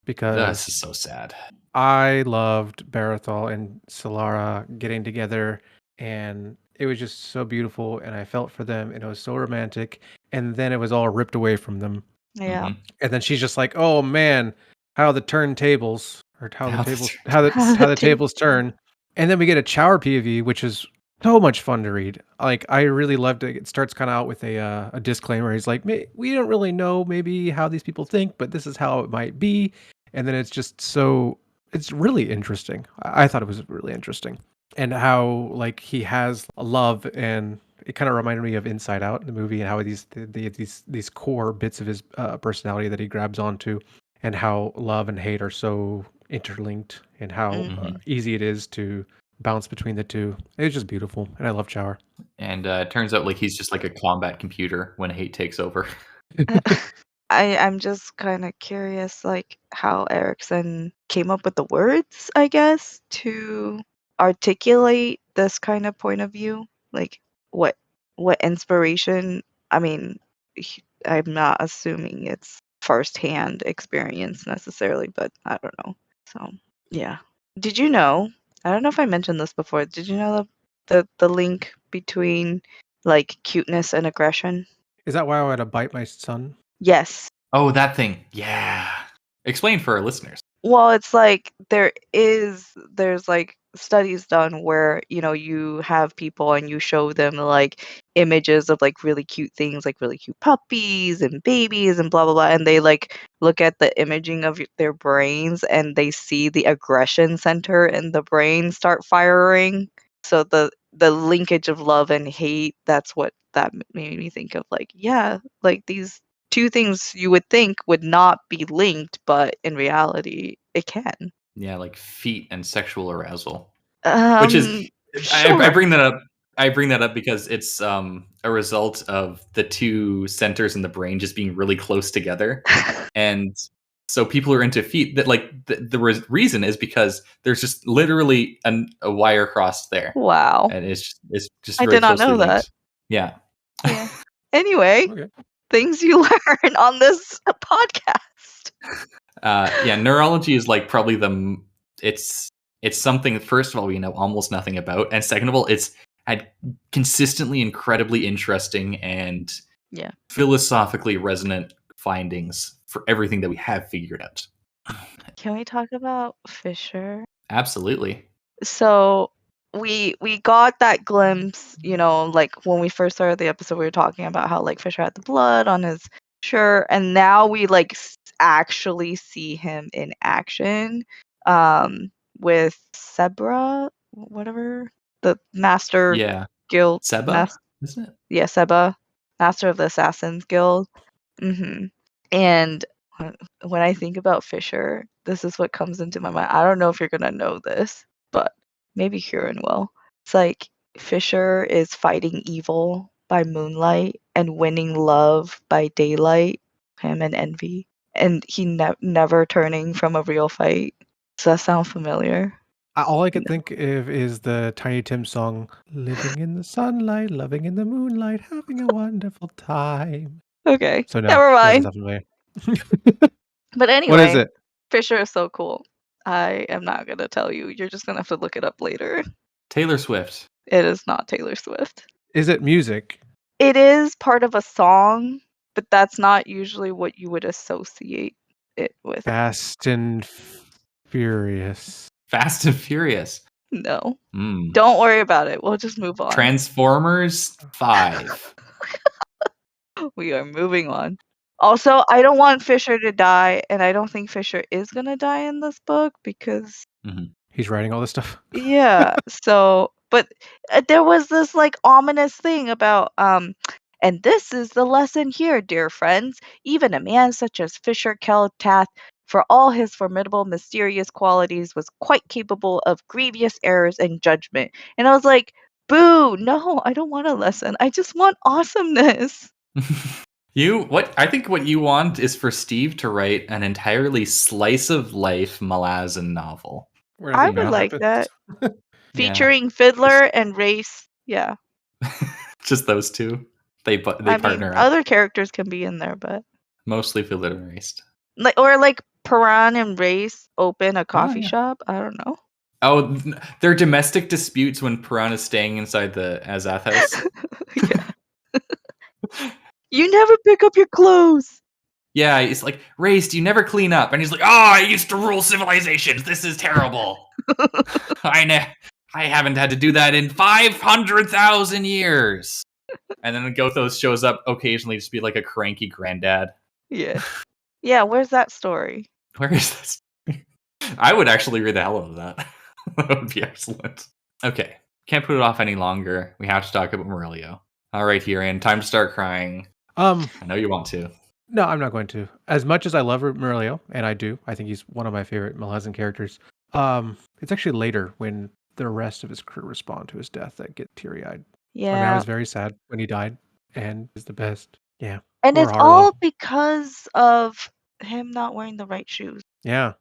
Because this is so sad. I loved Barathol and Solara getting together, and it was just so beautiful, and I felt for them, and it was so romantic, and then it was all ripped away from them. Yeah. And then she's just like, oh man, how the turntables, or how the tables turn. And then we get a Chower POV, which is so much fun to read. Like, I really loved it. It starts kind of out with a disclaimer. He's like, we don't really know maybe how these people think, but this is how it might be. And then it's just it's really interesting. I thought it was really interesting. And how like he has a love, and it kind of reminded me of Inside Out, the movie, and how these core bits of his personality that he grabs onto, and how love and hate are so interlinked, and how easy it is to bounce between the two. It's just beautiful, and I love Chower. And it turns out like he's just like a combat computer when hate takes over. I'm just kind of curious, like how Erikson came up with the words, I guess, to articulate this kind of point of view. Like what inspiration? I mean, I'm not assuming it's firsthand experience necessarily, but I don't know. So yeah. Did you know? I don't know if I mentioned this before. Did you know the link between like cuteness and aggression? Is that why I had to bite my son? Yes. Oh, that thing. Yeah. Explain for our listeners. Well, it's like there's like studies done where, you have people and you show them like images of like really cute things, like really cute puppies and babies and blah, blah, blah. And they like look at the imaging of their brains and they see the aggression center in the brain start firing. So the linkage of love and hate, that's what that made me think of. Like, yeah, like these two things you would think would not be linked, but in reality, it can. Yeah, like feet and sexual arousal. Which is, sure. I bring that up. I bring that up because it's a result of the two centers in the brain just being really close together. And So people are into feet. That like the reason is because there's just literally a wire crossed there. Wow. And it's just I very did not closely know that. linked. Yeah. Yeah. Anyway, things you learn on this podcast. Neurology is like probably it's something, first of all, we know almost nothing about, and second of all, it's had consistently incredibly interesting and philosophically resonant findings for everything that we have figured out. Can we talk about Fisher? Absolutely. So we got that glimpse, like when we first started the episode, we were talking about how like Fisher had the blood on his shirt, and now we like actually see him in action with Sebra, whatever, the Master Guild. Seba, isn't it? Yeah, Seba, Master of the Assassins Guild. And when I think about Fisher, this is what comes into my mind. I don't know if you're gonna know this, but maybe Hurin will. It's like Fisher is fighting evil by moonlight and winning love by daylight, him and Envy. And he never turning from a real fight. Does that sound familiar? All I could think of is the Tiny Tim song, "Living in the sunlight, loving in the moonlight, having a wonderful time." Okay, So no, never mind. doesn't sound familiar. But anyway, what is it? Fisher is so cool. I am not gonna tell you. You're just gonna have to look it up later. Taylor Swift. It is not Taylor Swift. Is it music? It is part of a song, but that's not usually what you would associate it with. Fast and Furious. Fast and Furious. No. Don't worry about it. We'll just move on. Transformers 5. We are moving on. Also, I don't want Fisher to die, and I don't think Fisher is going to die in this book because he's writing all this stuff. Yeah. So, but there was this like ominous thing about and this is the lesson here, dear friends. Even a man such as Fisher Keltath, for all his formidable, mysterious qualities, was quite capable of grievous errors in judgment. And I was like, boo, no, I don't want a lesson. I just want awesomeness. I think what you want is for Steve to write an entirely slice of life Malazan novel. I would like that. Featuring Fiddler and Race. Yeah. Just those two. They partner up. Other characters can be in there, but mostly Fiddler and Race. Like Paran and Race open a coffee shop. I don't know. Oh, there are domestic disputes when Paran is staying inside the Azath house. You never pick up your clothes. Yeah, it's like, Race, you never clean up. And he's like, I used to rule civilizations. This is terrible. I haven't had to do that in 500,000 years. And then Gothos shows up occasionally to be like a cranky granddad. Yeah. Yeah, where's that story? Where is this? I would actually read the hell out of that. That would be excellent. Okay. Can't put it off any longer. We have to talk about Murillo. All right, Hurin, time to start crying. I know you want to. No, I'm not going to. As much as I love Murillo, and I do, I think he's one of my favorite Malazan characters. It's actually later when the rest of his crew respond to his death that get teary-eyed. Yeah. I was very sad when he died, and is the best. Yeah. And it's all because of him not wearing the right shoes. Yeah.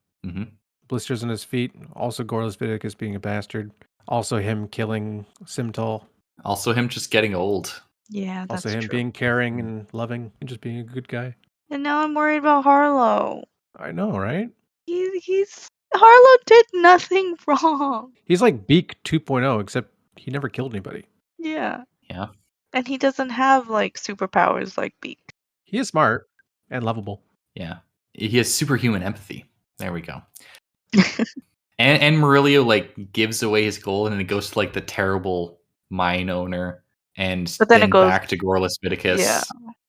Blisters on his feet. Also Gorlas Viticus being a bastard. Also him killing Simtal. Also him just getting old. Yeah, that's also him being caring and loving and just being a good guy. And now I'm worried about Harlow. I know, right? Harlow did nothing wrong. He's like Beak 2.0, except he never killed anybody. Yeah. Yeah. And he doesn't have like superpowers like Beak. He is smart and lovable. Yeah. He has superhuman empathy. There we go. and Murillo like gives away his gold, and then it goes to like the terrible mine owner, and then it goes back to Gorlas Viticus. Yeah.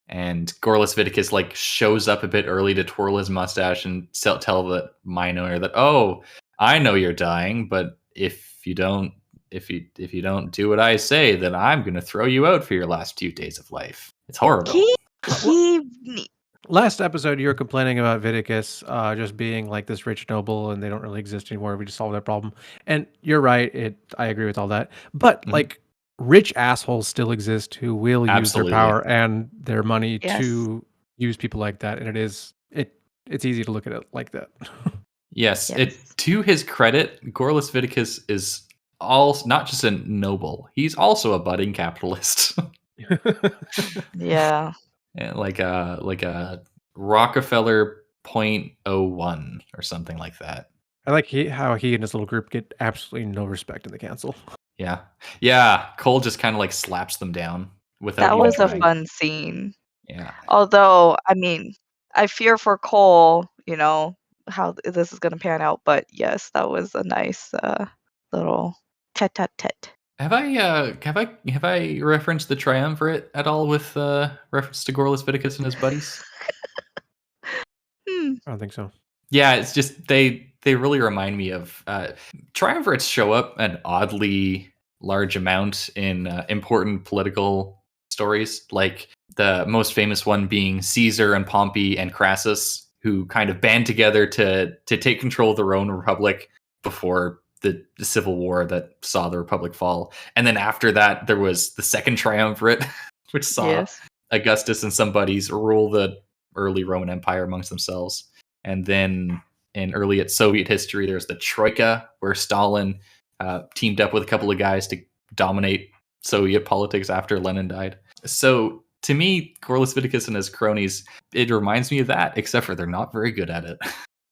And Gorlas Viticus like shows up a bit early to twirl his mustache and tell the mine owner that, oh, I know you're dying, but if you don't do what I say, then I'm gonna throw you out for your last few days of life. It's horrible. Last episode, you were complaining about Viticus just being like this rich noble, and they don't really exist anymore. We just solved that problem, and you're right. I agree with all that, but like rich assholes still exist who will use their power and their money to use people like that, and it it's easy to look at it like that. Yes. To his credit, Gorlas Viticus is not just a noble, he's also a budding capitalist. Yeah. like a Rockefeller 0.01 or something like that. I like how he and his little group get absolutely no respect in the council. Yeah. Cole just kind of like slaps them down without. That was trying. A fun scene. Yeah. Although, I mean, I fear for Cole, how this is going to pan out. But yes, that was a nice little tete-a-tete. Have I referenced the triumvirate at all with reference to Gorlas Viticus and his buddies? I don't think so. Yeah, it's just they really remind me of triumvirates show up an oddly large amount in important political stories, like the most famous one being Caesar and Pompey and Crassus, who kind of band together to take control of their own republic before the civil war that saw the republic fall. And then after that, there was the second triumvirate, which saw Augustus and some buddies rule the early Roman Empire amongst themselves. And then in early Soviet history, there's the Troika, where Stalin teamed up with a couple of guys to dominate Soviet politics after Lenin died. So to me, Gorlas Viticus and his cronies, it reminds me of that, except for they're not very good at it.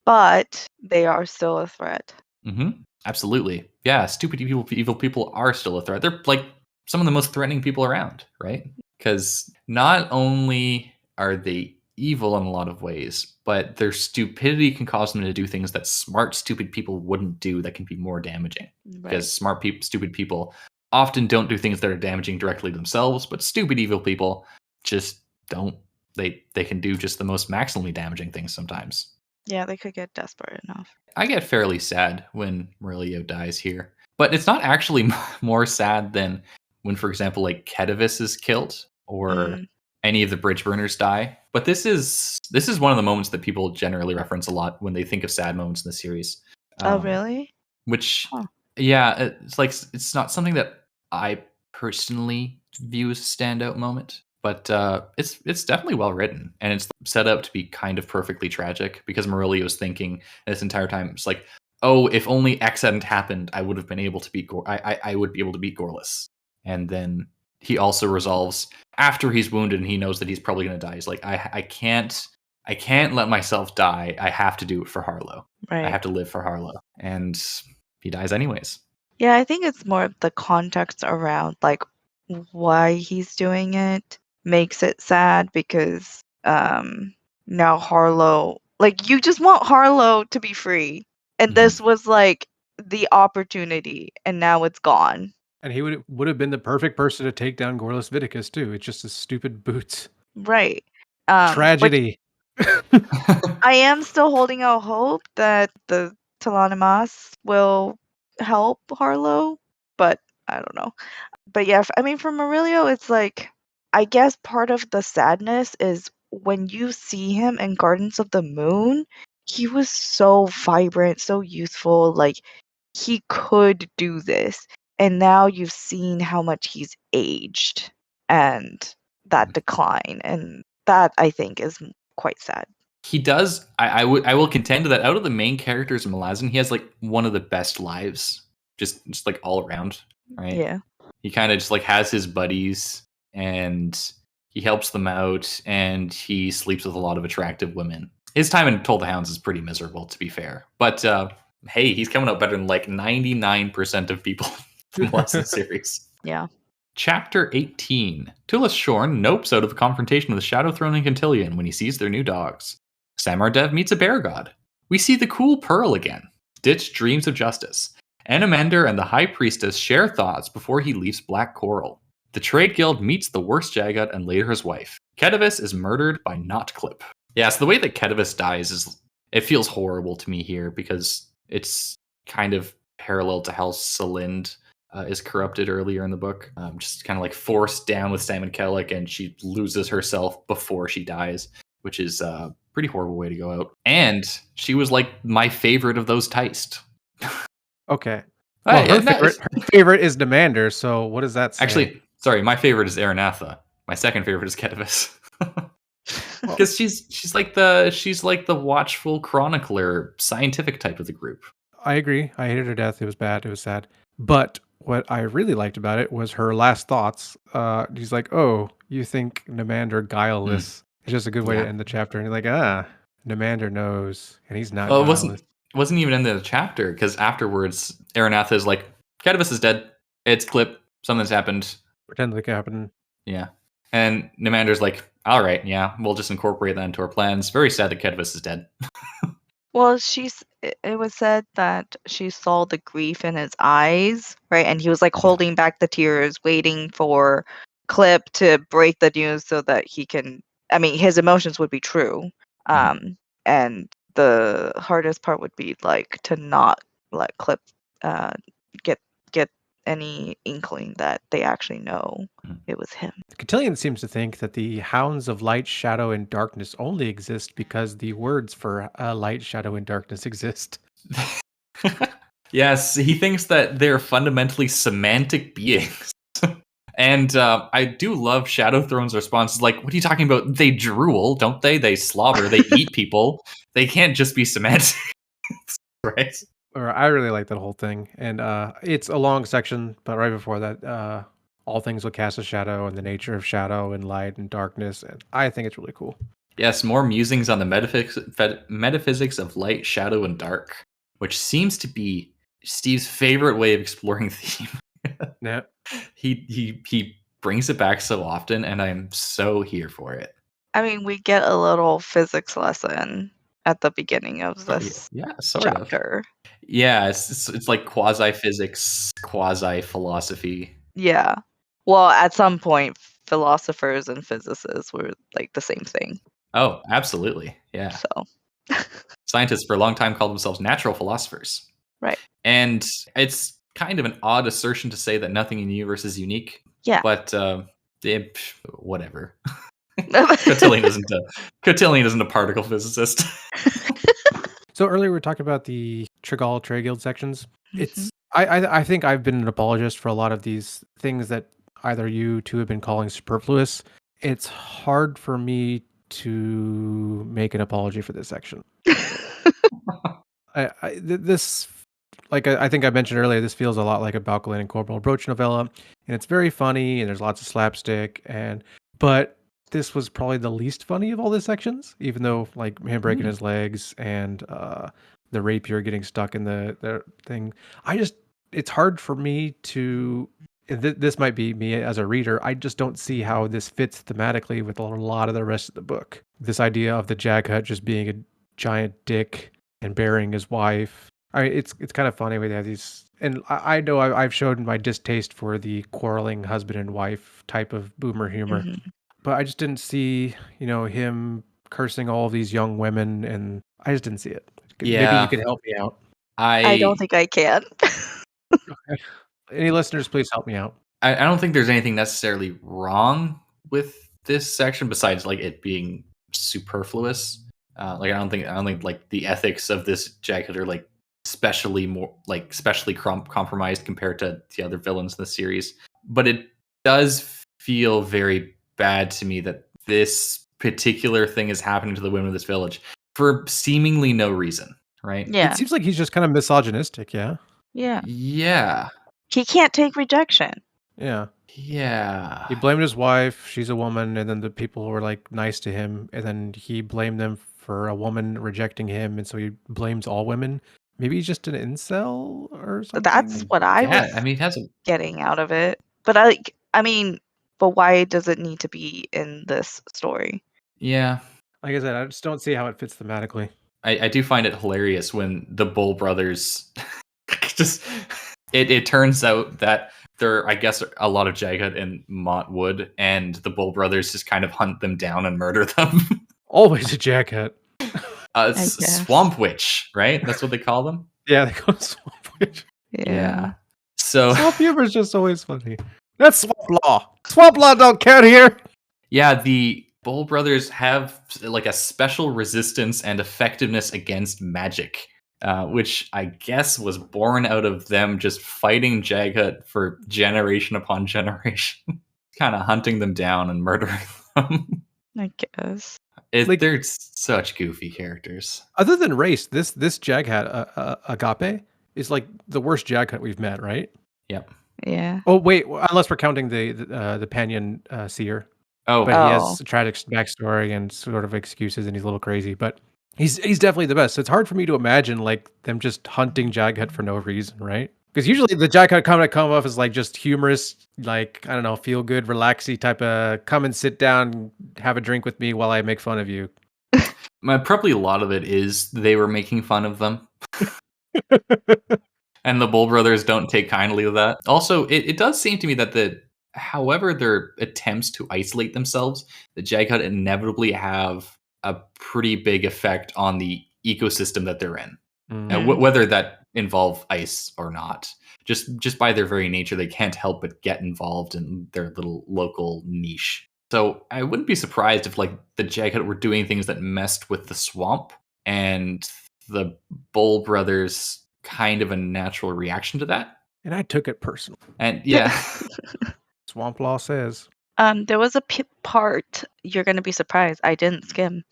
But they are still a threat. Mm-hmm. Absolutely. Yeah, stupid evil people are still a threat. They're like some of the most threatening people around, right? Because not only are they evil in a lot of ways, but their stupidity can cause them to do things that smart, stupid people wouldn't do that can be more damaging. Right. Because stupid people often don't do things that are damaging directly themselves, but stupid, evil people just don't. They can do just the most maximally damaging things sometimes. Yeah, they could get desperate enough. I get fairly sad when Murillo dies here, but it's not actually more sad than when, for example, like Kedivus is killed or any of the bridge burners die. But this is one of the moments that people generally reference a lot when they think of sad moments in the series. Oh, really? Which, yeah, it's not something that I personally view as a standout moment. But it's definitely well written, and it's set up to be kind of perfectly tragic because Murillo is thinking this entire time, it's like, oh, if only X hadn't happened, I would have been able to beat I would be able to beat Gorlas. And then he also resolves after he's wounded and he knows that he's probably going to die. He's like, I can't let myself die. I have to do it for Harlow. Right. I have to live for Harlow, and he dies anyways. Yeah, I think it's more of the context around like why he's doing it makes it sad because now Harlow, like, you just want Harlow to be free, and this was like the opportunity, and now it's gone. And he would have been the perfect person to take down Gorlas Viticus too. It's just his stupid boots. Right. Tragedy. I am still holding out hope that the Talanimas will help Harlow, but I don't know. But yeah, I mean, for Murillo, it's like, I guess part of the sadness is when you see him in Gardens of the Moon, he was so vibrant, so youthful, like he could do this. And now you've seen how much he's aged and that decline. And that, I think, is quite sad. He does. I will contend that out of the main characters in Malazan, he has like one of the best lives, just like all around, right? Yeah. He kind of just like has his buddies and he helps them out and he sleeps with a lot of attractive women. His time in Toll the Hounds is pretty miserable, to be fair. But hey, he's coming out better than like 99% of people from the Malazan series. Yeah. Chapter 18. Tullus Shorn nopes out of a confrontation with Shadow Throne and Cantillon when he sees their new dogs. Samardev meets a bear god. We see the cool Pearl again. Ditch dreams of justice. Anamander and the High Priestess share thoughts before he leaves Black Coral. The Trade Guild meets the worst Jagat and later his wife. Kedivus is murdered by Knotclip. Yeah, so the way that Kedivus dies it feels horrible to me here because it's kind of parallel to how Selind is corrupted earlier in the book. Just kind of like forced down with Sam and Kellic, and she loses herself before she dies, which is a pretty horrible way to go out. And she was like my favorite of those Teist. Okay. Well, her favorite is Demander, so what does that say? Actually, sorry, my favorite is Aranatha. My second favorite is Kedivus. Because she's like the watchful chronicler, scientific type of the group. I agree. I hated her death. It was bad. It was sad. But what I really liked about it was her last thoughts. He's like, "Oh, you think Namander guileless?" It's just a good way to end the chapter. And you're like, Namander knows, and he's not Well, guileless. it wasn't even in the chapter, because afterwards, Aranatha is like, Kedivus is dead. It's Clip. Something's happened. Pretend like it happened. Yeah. And Namander's like, all right, yeah, we'll just incorporate that into our plans. Very sad that Kedivus is dead. Well, it was said that she saw the grief in his eyes, right? And he was like holding back the tears, waiting for Clip to break the news so that he can, I mean, his emotions would be true. And the hardest part would be like to not let Clip get any inkling that they actually know it was him. Cotillion seems to think that the Hounds of Light, Shadow, and Darkness only exist because the words for light, shadow, and darkness exist. Yes, he thinks that they're fundamentally semantic beings. And I do love Shadowthrone's response. Like, what are you talking about? They drool, don't they? They slobber, they eat people. They can't just be semantic. Right? I really like that whole thing. And it's a long section, but right before that, all things will cast a shadow, and the nature of shadow and light and darkness. And I think it's really cool. Yes, more musings on the metaphysics of light, shadow, and dark, which seems to be Steve's favorite way of exploring theme. Yeah. He brings it back so often, and I'm so here for it. I mean, we get a little physics lesson at the beginning of this chapter. Yeah, it's like quasi-physics, quasi-philosophy. Yeah. Well, at some point, philosophers and physicists were like the same thing. Oh, absolutely. Yeah. So scientists for a long time called themselves natural philosophers. Right. And it's kind of an odd assertion to say that nothing in the universe is unique. Yeah. But whatever. Cotillion isn't a particle physicist. So earlier we were talking about the Tregall Trey Guild sections. It's I think I've been an apologist for a lot of these things that either you two have been calling superfluous. It's hard for me to make an apology for this section. This, like I think I mentioned earlier, this feels a lot like a Balcolin and Corporal Broach novella, and it's very funny, and there's lots of slapstick, but this was probably the least funny of all the sections, even though like him breaking his legs and the rapier getting stuck in the thing. It's hard for me to. This might be me as a reader. I just don't see how this fits thematically with a lot of the rest of the book. This idea of the Jaghut just being a giant dick and burying his wife. It's kind of funny when they have these, and I know I've shown my distaste for the quarreling husband and wife type of boomer humor, but I just didn't see, him cursing all of these young women, and I just didn't see it. Yeah. Maybe you can help me out. I don't think I can. Okay. Any listeners, please help me out. I don't think there's anything necessarily wrong with this section besides like it being superfluous. I don't think like the ethics of this Jaghut are like especially compromised compared to the other villains in the series. But it does feel very bad to me that this particular thing is happening to the women of this village for seemingly no reason, right? Yeah. It seems like he's just kind of misogynistic, yeah? Yeah. Yeah. He can't take rejection. Yeah. Yeah. He blamed his wife, she's a woman, and then the people were like nice to him, and then he blamed them for a woman rejecting him, and so he blames all women. Maybe he's just an incel or something. That's what I was getting out of it. But but why does it need to be in this story? Yeah. Like I said, I just don't see how it fits thematically. I do find it hilarious when the Bull brothers just it turns out that there, I guess, a lot of Jaghut in Montwood, and the Bull brothers just kind of hunt them down and murder them. Always a Jaghut. Swamp Witch, right? That's what they call them? Yeah, they call it Swamp Witch. Yeah. So Swamp humor is just always funny. That's Swamp Law. Swamp Law don't count here. Yeah, the Bull brothers have like a special resistance and effectiveness against magic, which I guess was born out of them just fighting Jaghut for generation upon generation, kind of hunting them down and murdering them. I guess. They're such goofy characters. Other than race, this Jaghat, Agape, is like the worst Jaghat we've met, right? Yep. Yeah. Oh wait, unless we're counting the Panyan seer. Oh, But he has a tragic backstory and sort of excuses, and he's a little crazy. But he's definitely the best. So it's hard for me to imagine like them just hunting Jaghat for no reason, right? Because usually the Jaghat come off as like just humorous, like I don't know, feel good, relaxy type of come and sit down, have a drink with me while I make fun of you. Probably a lot of it is they were making fun of them. And the Bull brothers don't take kindly to that. Also, it does seem to me that however their attempts to isolate themselves, the Jaghat inevitably have a pretty big effect on the ecosystem that they're in. Whether that involve ice or not. Just by their very nature, they can't help but get involved in their little local niche. So I wouldn't be surprised if like the Jaghat were doing things that messed with the swamp, and the Bull brothers kind of a natural reaction to that. And I took it personal. And yeah. Swamp Law says. There was a part, you're going to be surprised, I didn't skim,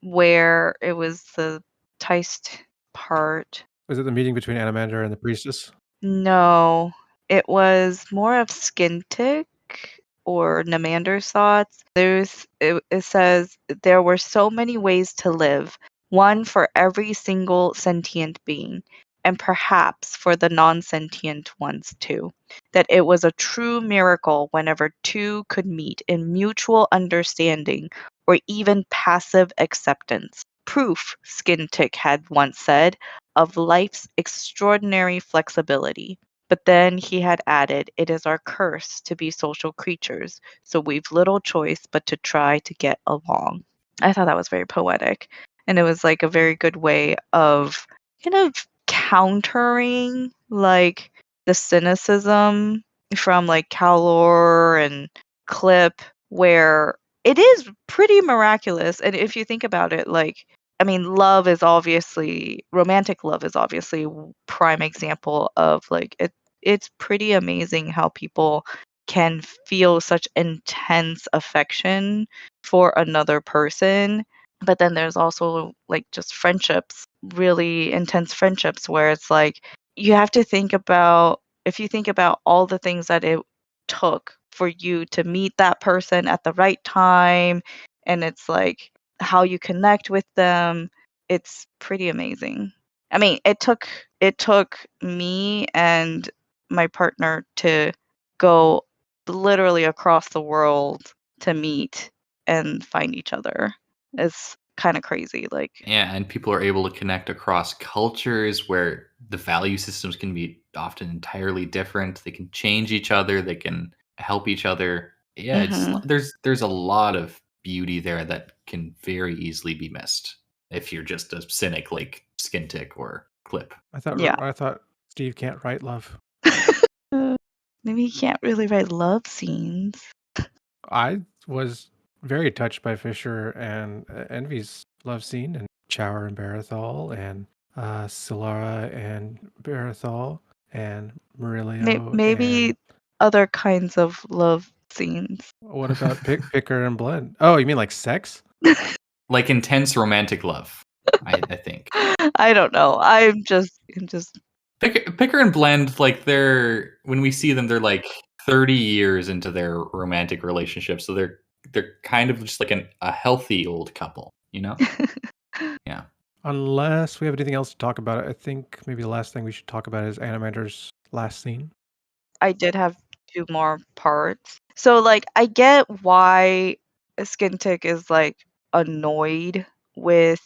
where it was the Teist part. Was it the meeting between Anamander and the priestess? No, it was more of Skintick or Namander's thoughts. It says there were so many ways to live, one for every single sentient being, and perhaps for the non-sentient ones too. That it was a true miracle whenever two could meet in mutual understanding or even passive acceptance. Proof, Skintick had once said, of life's extraordinary flexibility. But then he had added, it is our curse to be social creatures, so we've little choice but to try to get along. I thought that was very poetic. And it was like a very good way of kind of countering like the cynicism from like Calor and Clip, where it is pretty miraculous. And if you think about it, like, I mean, romantic love is obviously a prime example of like it's pretty amazing how people can feel such intense affection for another person. But then there's also like just friendships, really intense friendships where it's like you have to think about, if you think about all the things that it took for you to meet that person at the right time, and it's like how you connect with them, it's pretty amazing. I mean, it took me and my partner to go literally across the world to meet and find each other. It's kind of crazy. Like, yeah, and people are able to connect across cultures where the value systems can be often entirely different. They can change each other. They can help each other. Yeah, there's a lot of beauty there that can very easily be missed if you're just a cynic like Skintick or Clip. I thought Steve can't write love. Maybe he can't really write love scenes. I was very touched by Fisher and Envy's love scene, and Chower and Barathol, and Solara and Barathol, and Murillo. Maybe and... other kinds of love scenes. What about Picker and Blend? Oh, you mean like sex? Like intense romantic love, I think. I don't know. I'm just Picker and Blend, like when we see them, they're like 30 years into their romantic relationship, so they're kind of just like a healthy old couple, you know? Yeah. Unless we have anything else to talk about, I think maybe the last thing we should talk about is Animander's last scene. I did have 2 more parts. So like I get why Skintick is like annoyed with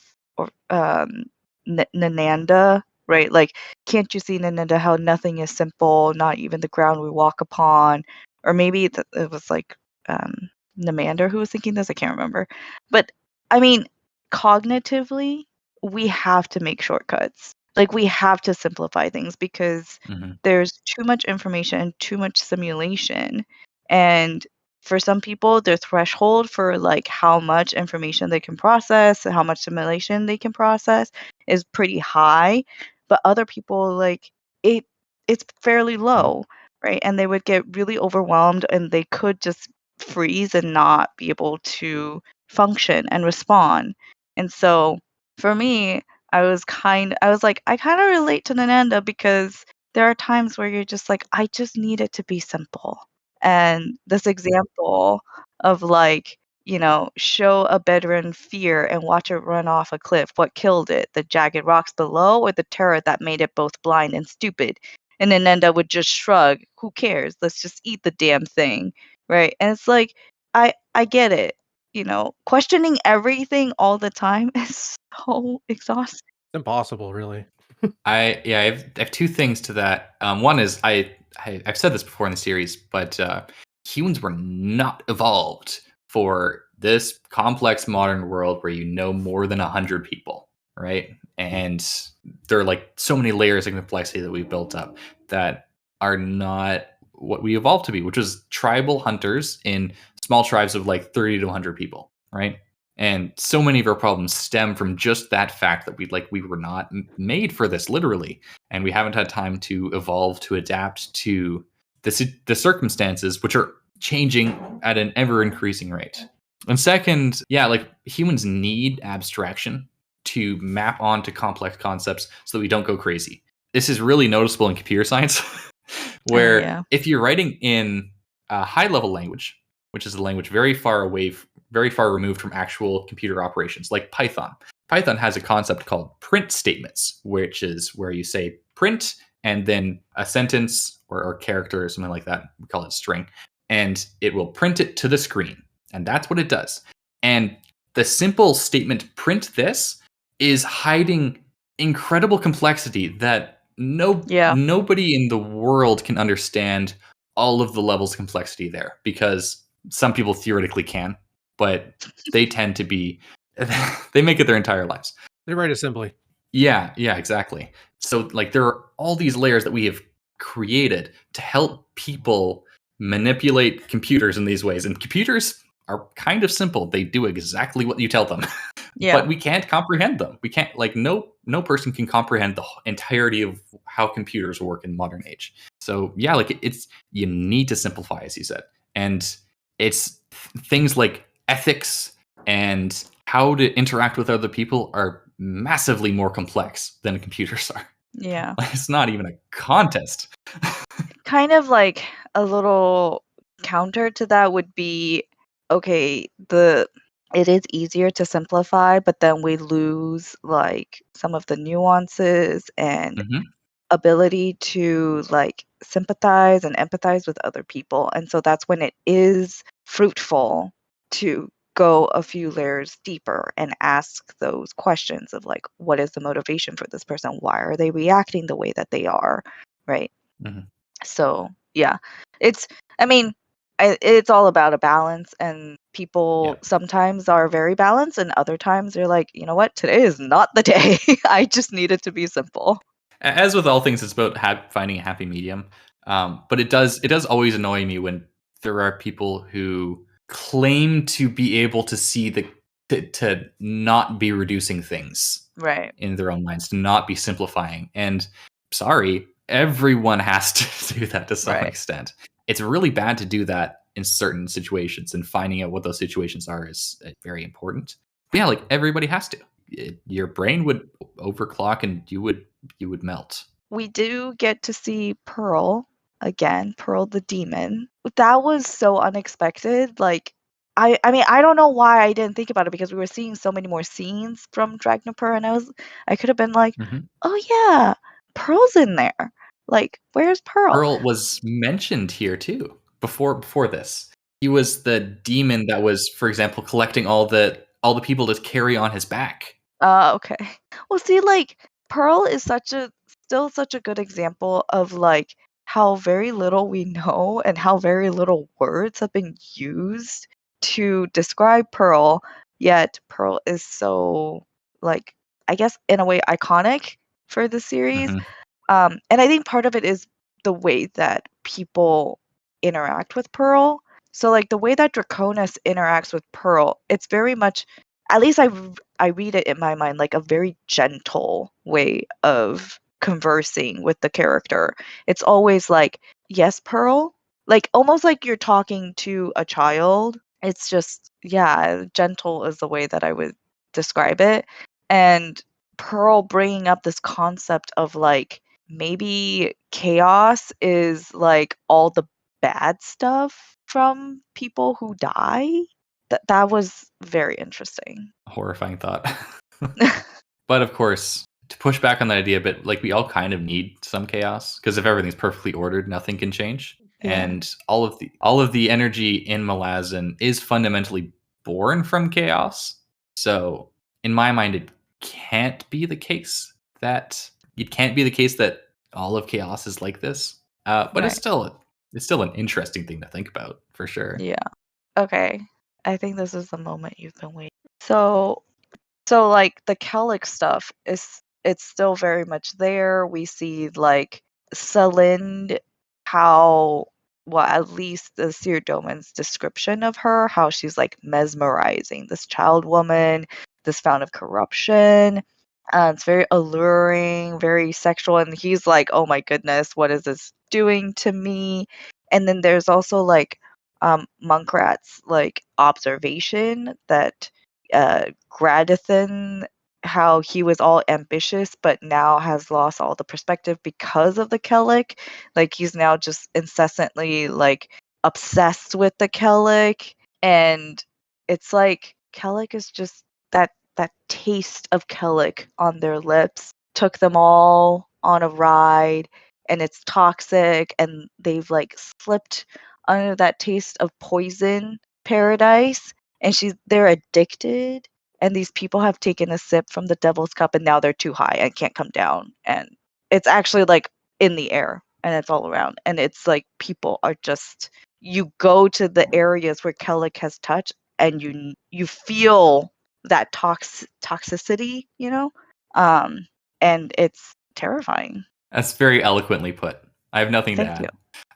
Nananda, right? Like, can't you see, Nananda, how nothing is simple, not even the ground we walk upon? Or maybe it was like Namander who was thinking this. I can't remember. But I mean, cognitively, we have to make shortcuts. Like, we have to simplify things because there's too much information and too much simulation. And for some people, their threshold for like how much information they can process and how much simulation they can process is pretty high. But other people, like, it's fairly low, right? And they would get really overwhelmed and they could just freeze and not be able to function and respond. And so for me, I was like, I kind of relate to Nananda because there are times where you're just like, I just need it to be simple. And this example of like, show a bedridden fear and watch it run off a cliff. What killed it? The jagged rocks below or the terror that made it both blind and stupid? And then Nenda would just shrug, who cares? Let's just eat the damn thing. Right. And it's like, I get it. Questioning everything all the time is so exhausting. It's impossible, really. I have two things to that. One is I've said this before in the series, but humans were not evolved for this complex modern world where you know more than 100 people, right? And there are like so many layers of complexity that we've built up that are not what we evolved to be, which was tribal hunters in small tribes of like 30 to 100 people, right? And so many of our problems stem from just that fact that we were not made for this, literally, and we haven't had time to evolve to adapt to the circumstances, which are changing at an ever increasing rate. And second, like humans need abstraction to map onto complex concepts so that we don't go crazy. This is really noticeable in computer science, where if you're writing in a high-level language, which is a language very far removed from actual computer operations, like Python. Python has a concept called print statements, which is where you say print and then a sentence or character or something like that. We call it string. And it will print it to the screen. And that's what it does. And the simple statement print this is hiding incredible complexity that nobody in the world can understand all of the levels of complexity there, because some people theoretically can, but they tend to be, they make it their entire lives. They write it simply. Yeah, exactly. So like there are all these layers that we have created to help people manipulate computers in these ways. And computers are kind of simple. They do exactly what you tell them. But we can't comprehend them. We can't, like, no person can comprehend the entirety of how computers work in the modern age. So like you need to simplify, as you said. And it's things like ethics and how to interact with other people are massively more complex than computers are. Yeah. It's not even a contest. Kind of like a little counter to that would be, okay, it is easier to simplify, but then we lose like some of the nuances and ability to like sympathize and empathize with other people. And so that's when it is fruitful to go a few layers deeper and ask those questions of like, what is the motivation for this person? Why are they reacting the way that they are? Right. So it's all about a balance, and people sometimes are very balanced and other times they're like, you know what, today is not the day. I just need it to be simple. As with all things, it's about finding a happy medium. But it does always annoy me when there are people who claim to be able to see to not be reducing things right in their own minds, to not be simplifying. And sorry, everyone has to do that to some extent. It's really bad to do that in certain situations, and finding out what those situations are is very important. But like everybody has to. Your brain would overclock and you would melt. We do get to see Pearl again, Pearl the demon. That was so unexpected. Like, I mean, I don't know why I didn't think about it, because we were seeing so many more scenes from Dragnapur, and I could have been like, oh yeah, Pearl's in there. Like, where's Pearl? Pearl was mentioned here too before this. He was the demon that was, for example, collecting all the people to carry on his back. Okay. Well, see, like, Pearl is still such a good example of like how very little we know and how very little words have been used to describe Pearl, yet Pearl is so, like, I guess in a way iconic for the series. And I think part of it is the way that people interact with Pearl. So like the way that Draconis interacts with Pearl, it's very much, at least I read it in my mind, like a very gentle way of conversing with the character. It's always like, yes, Pearl, like almost like you're talking to a child. It's just yeah, gentle is the way that I would describe it. And Pearl bringing up this concept of like maybe chaos is like all the bad stuff from people who die. That was very interesting. Horrifying thought. But of course, to push back on that idea a bit, like we all kind of need some chaos, because if everything's perfectly ordered, nothing can change. Yeah. And all of the energy in Malazan is fundamentally born from chaos. So in my mind, it can't be the case that all of chaos is like this. But Right. it's still an interesting thing to think about for sure. Yeah. Okay. I think this is the moment you've been waiting. So like the Kellic stuff it's still very much there. We see like Celind, how well at least the Seer Doman's description of her, how she's like mesmerizing, this child woman, this fount of corruption. It's very alluring, very sexual, and he's like, "Oh my goodness, what is this doing to me?" And then there's also like Munkrat's like observation that Gradithan, how he was all ambitious but now has lost all the perspective because of the Kellic. Like he's now just incessantly like obsessed with the Kellic, and it's like Kellic is just that taste of Kellic on their lips took them all on a ride, and it's toxic, and they've like slipped under that taste of poison paradise, and they're addicted, and these people have taken a sip from the devil's cup and now they're too high and can't come down, and it's actually like in the air and it's all around, and it's like people are just, you go to the areas where Kellic has touched and you feel that toxicity, and it's terrifying. That's very eloquently put. I have nothing to Thank add. you.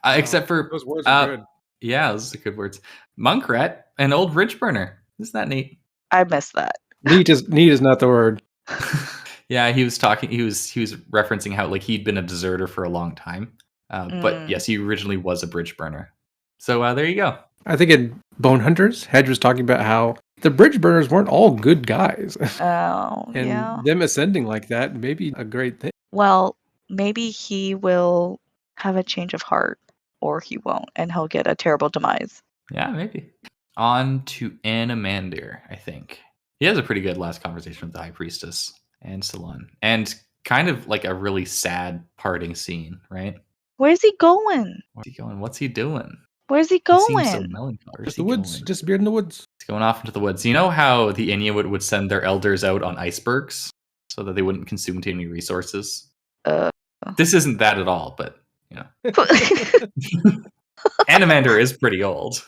Except for those words are good. Yeah, those are good words. Munkrat, an old ridge burner. Isn't that neat? I missed that. Neat is not the word. Yeah, he was referencing how like he'd been a deserter for a long time. But yes, he originally was a bridge burner. So there you go. I think in Bone Hunters, Hedge was talking about how the bridge burners weren't all good guys. Oh, and yeah. them ascending like that may be a great thing. Well, maybe he will have a change of heart, or he won't, and he'll get a terrible demise. Yeah, maybe. On to Animander, I think. He has a pretty good last conversation with the High Priestess and Salon. And kind of like a really sad parting scene, right? Where's he going? Where's he going? What's he doing? Where's he He going? seems so melancholy. Where's The he woods, going? disappeared in the woods. He's going off into the woods. You know how the Inuit would send their elders out on icebergs so that they wouldn't consume too many resources? This isn't that at all, but, you know. Animander is pretty old.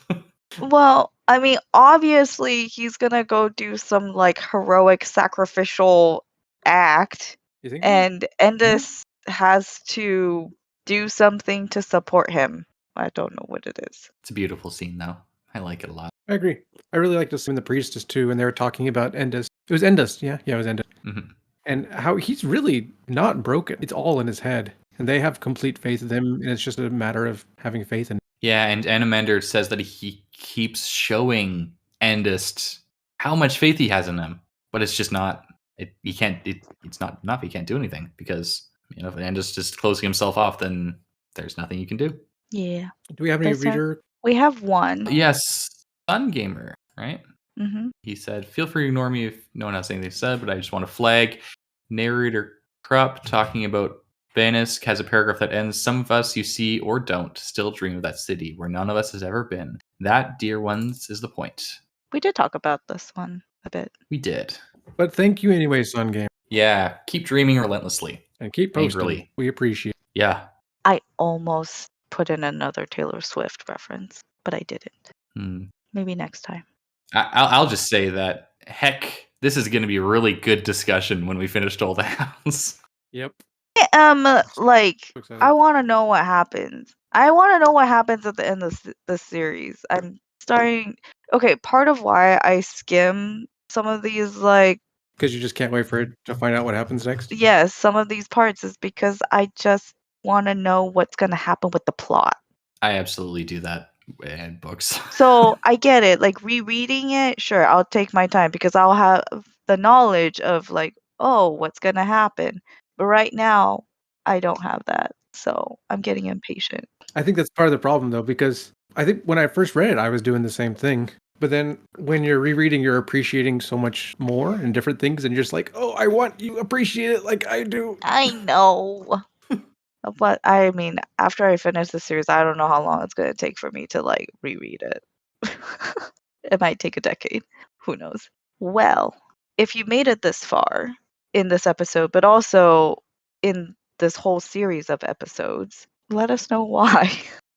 Well, I mean, obviously he's gonna go do some like heroic sacrificial act, You think? and Endis has to do something to support him. I don't know what it is. It's a beautiful scene, though. I like it a lot. I agree. I really like to see the priestess too, and they were talking about Endis. It was Endis, yeah, it was Endis, and how he's really not broken. It's all in his head, and they have complete faith in him, and it's just a matter of having faith in him. Yeah, and Animander says that he keeps showing Endist how much faith he has in him, but it's just not. It's not enough. He can't do anything because if Endist is closing himself off, then there's nothing you can do. Yeah. Do we have any reader? We have one. Yes, Sun Gamer, right? Mm-hmm. He said, "Feel free to ignore me if no one has anything said, but I just want to flag narrator Krupp talking about." Banisk has a paragraph that ends, "Some of us you see or don't still dream of that city where none of us has ever been. That, dear ones, is the point." We did talk about this one a bit. We did. But thank you anyway, Sun Game. Yeah, keep dreaming relentlessly. And keep posting. Angrily. We appreciate it. Yeah. I almost put in another Taylor Swift reference, but I didn't. Maybe next time. I'll just say that, heck, this is going to be a really good discussion when we finish All the Hounds. Yep. Like, I want to know what happens. I want to know what happens at the end of the series. I'm starting. Okay, part of why I skim some of these, like, because you just can't wait for it to find out what happens next. Yes, some of these parts is because I just want to know what's going to happen with the plot. I absolutely do that. and books. So I get it. Like rereading it, sure, I'll take my time because I'll have the knowledge of like, oh, what's gonna happen. But right now, I don't have that, so I'm getting impatient. I think that's part of the problem though, because I think when I first read it, I was doing the same thing. But then when you're rereading, you're appreciating so much more and different things, and you're just like, oh, I want you to appreciate it like I do. I know. But I mean, after I finish the series, I don't know how long it's gonna take for me to like reread it. It might take a decade. Who knows? Well, if you made it this far in this episode, but also in this whole series of episodes, let us know why.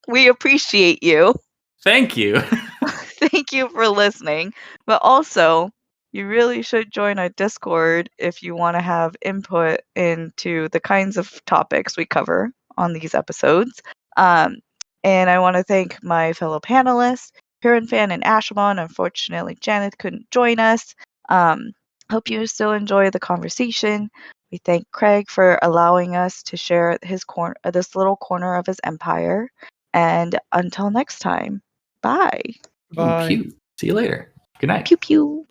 We appreciate you. Thank you. Thank you for listening. But also, you really should join our Discord if you want to have input into the kinds of topics we cover on these episodes. And I want to thank my fellow panelists, Hurinfan and Ashaman. Unfortunately, Janet couldn't join us. Hope you still enjoy the conversation. We thank Craig for allowing us to share his this little corner of his empire. And until next time, bye. Ooh, cute. See you later. Good night. Pew pew.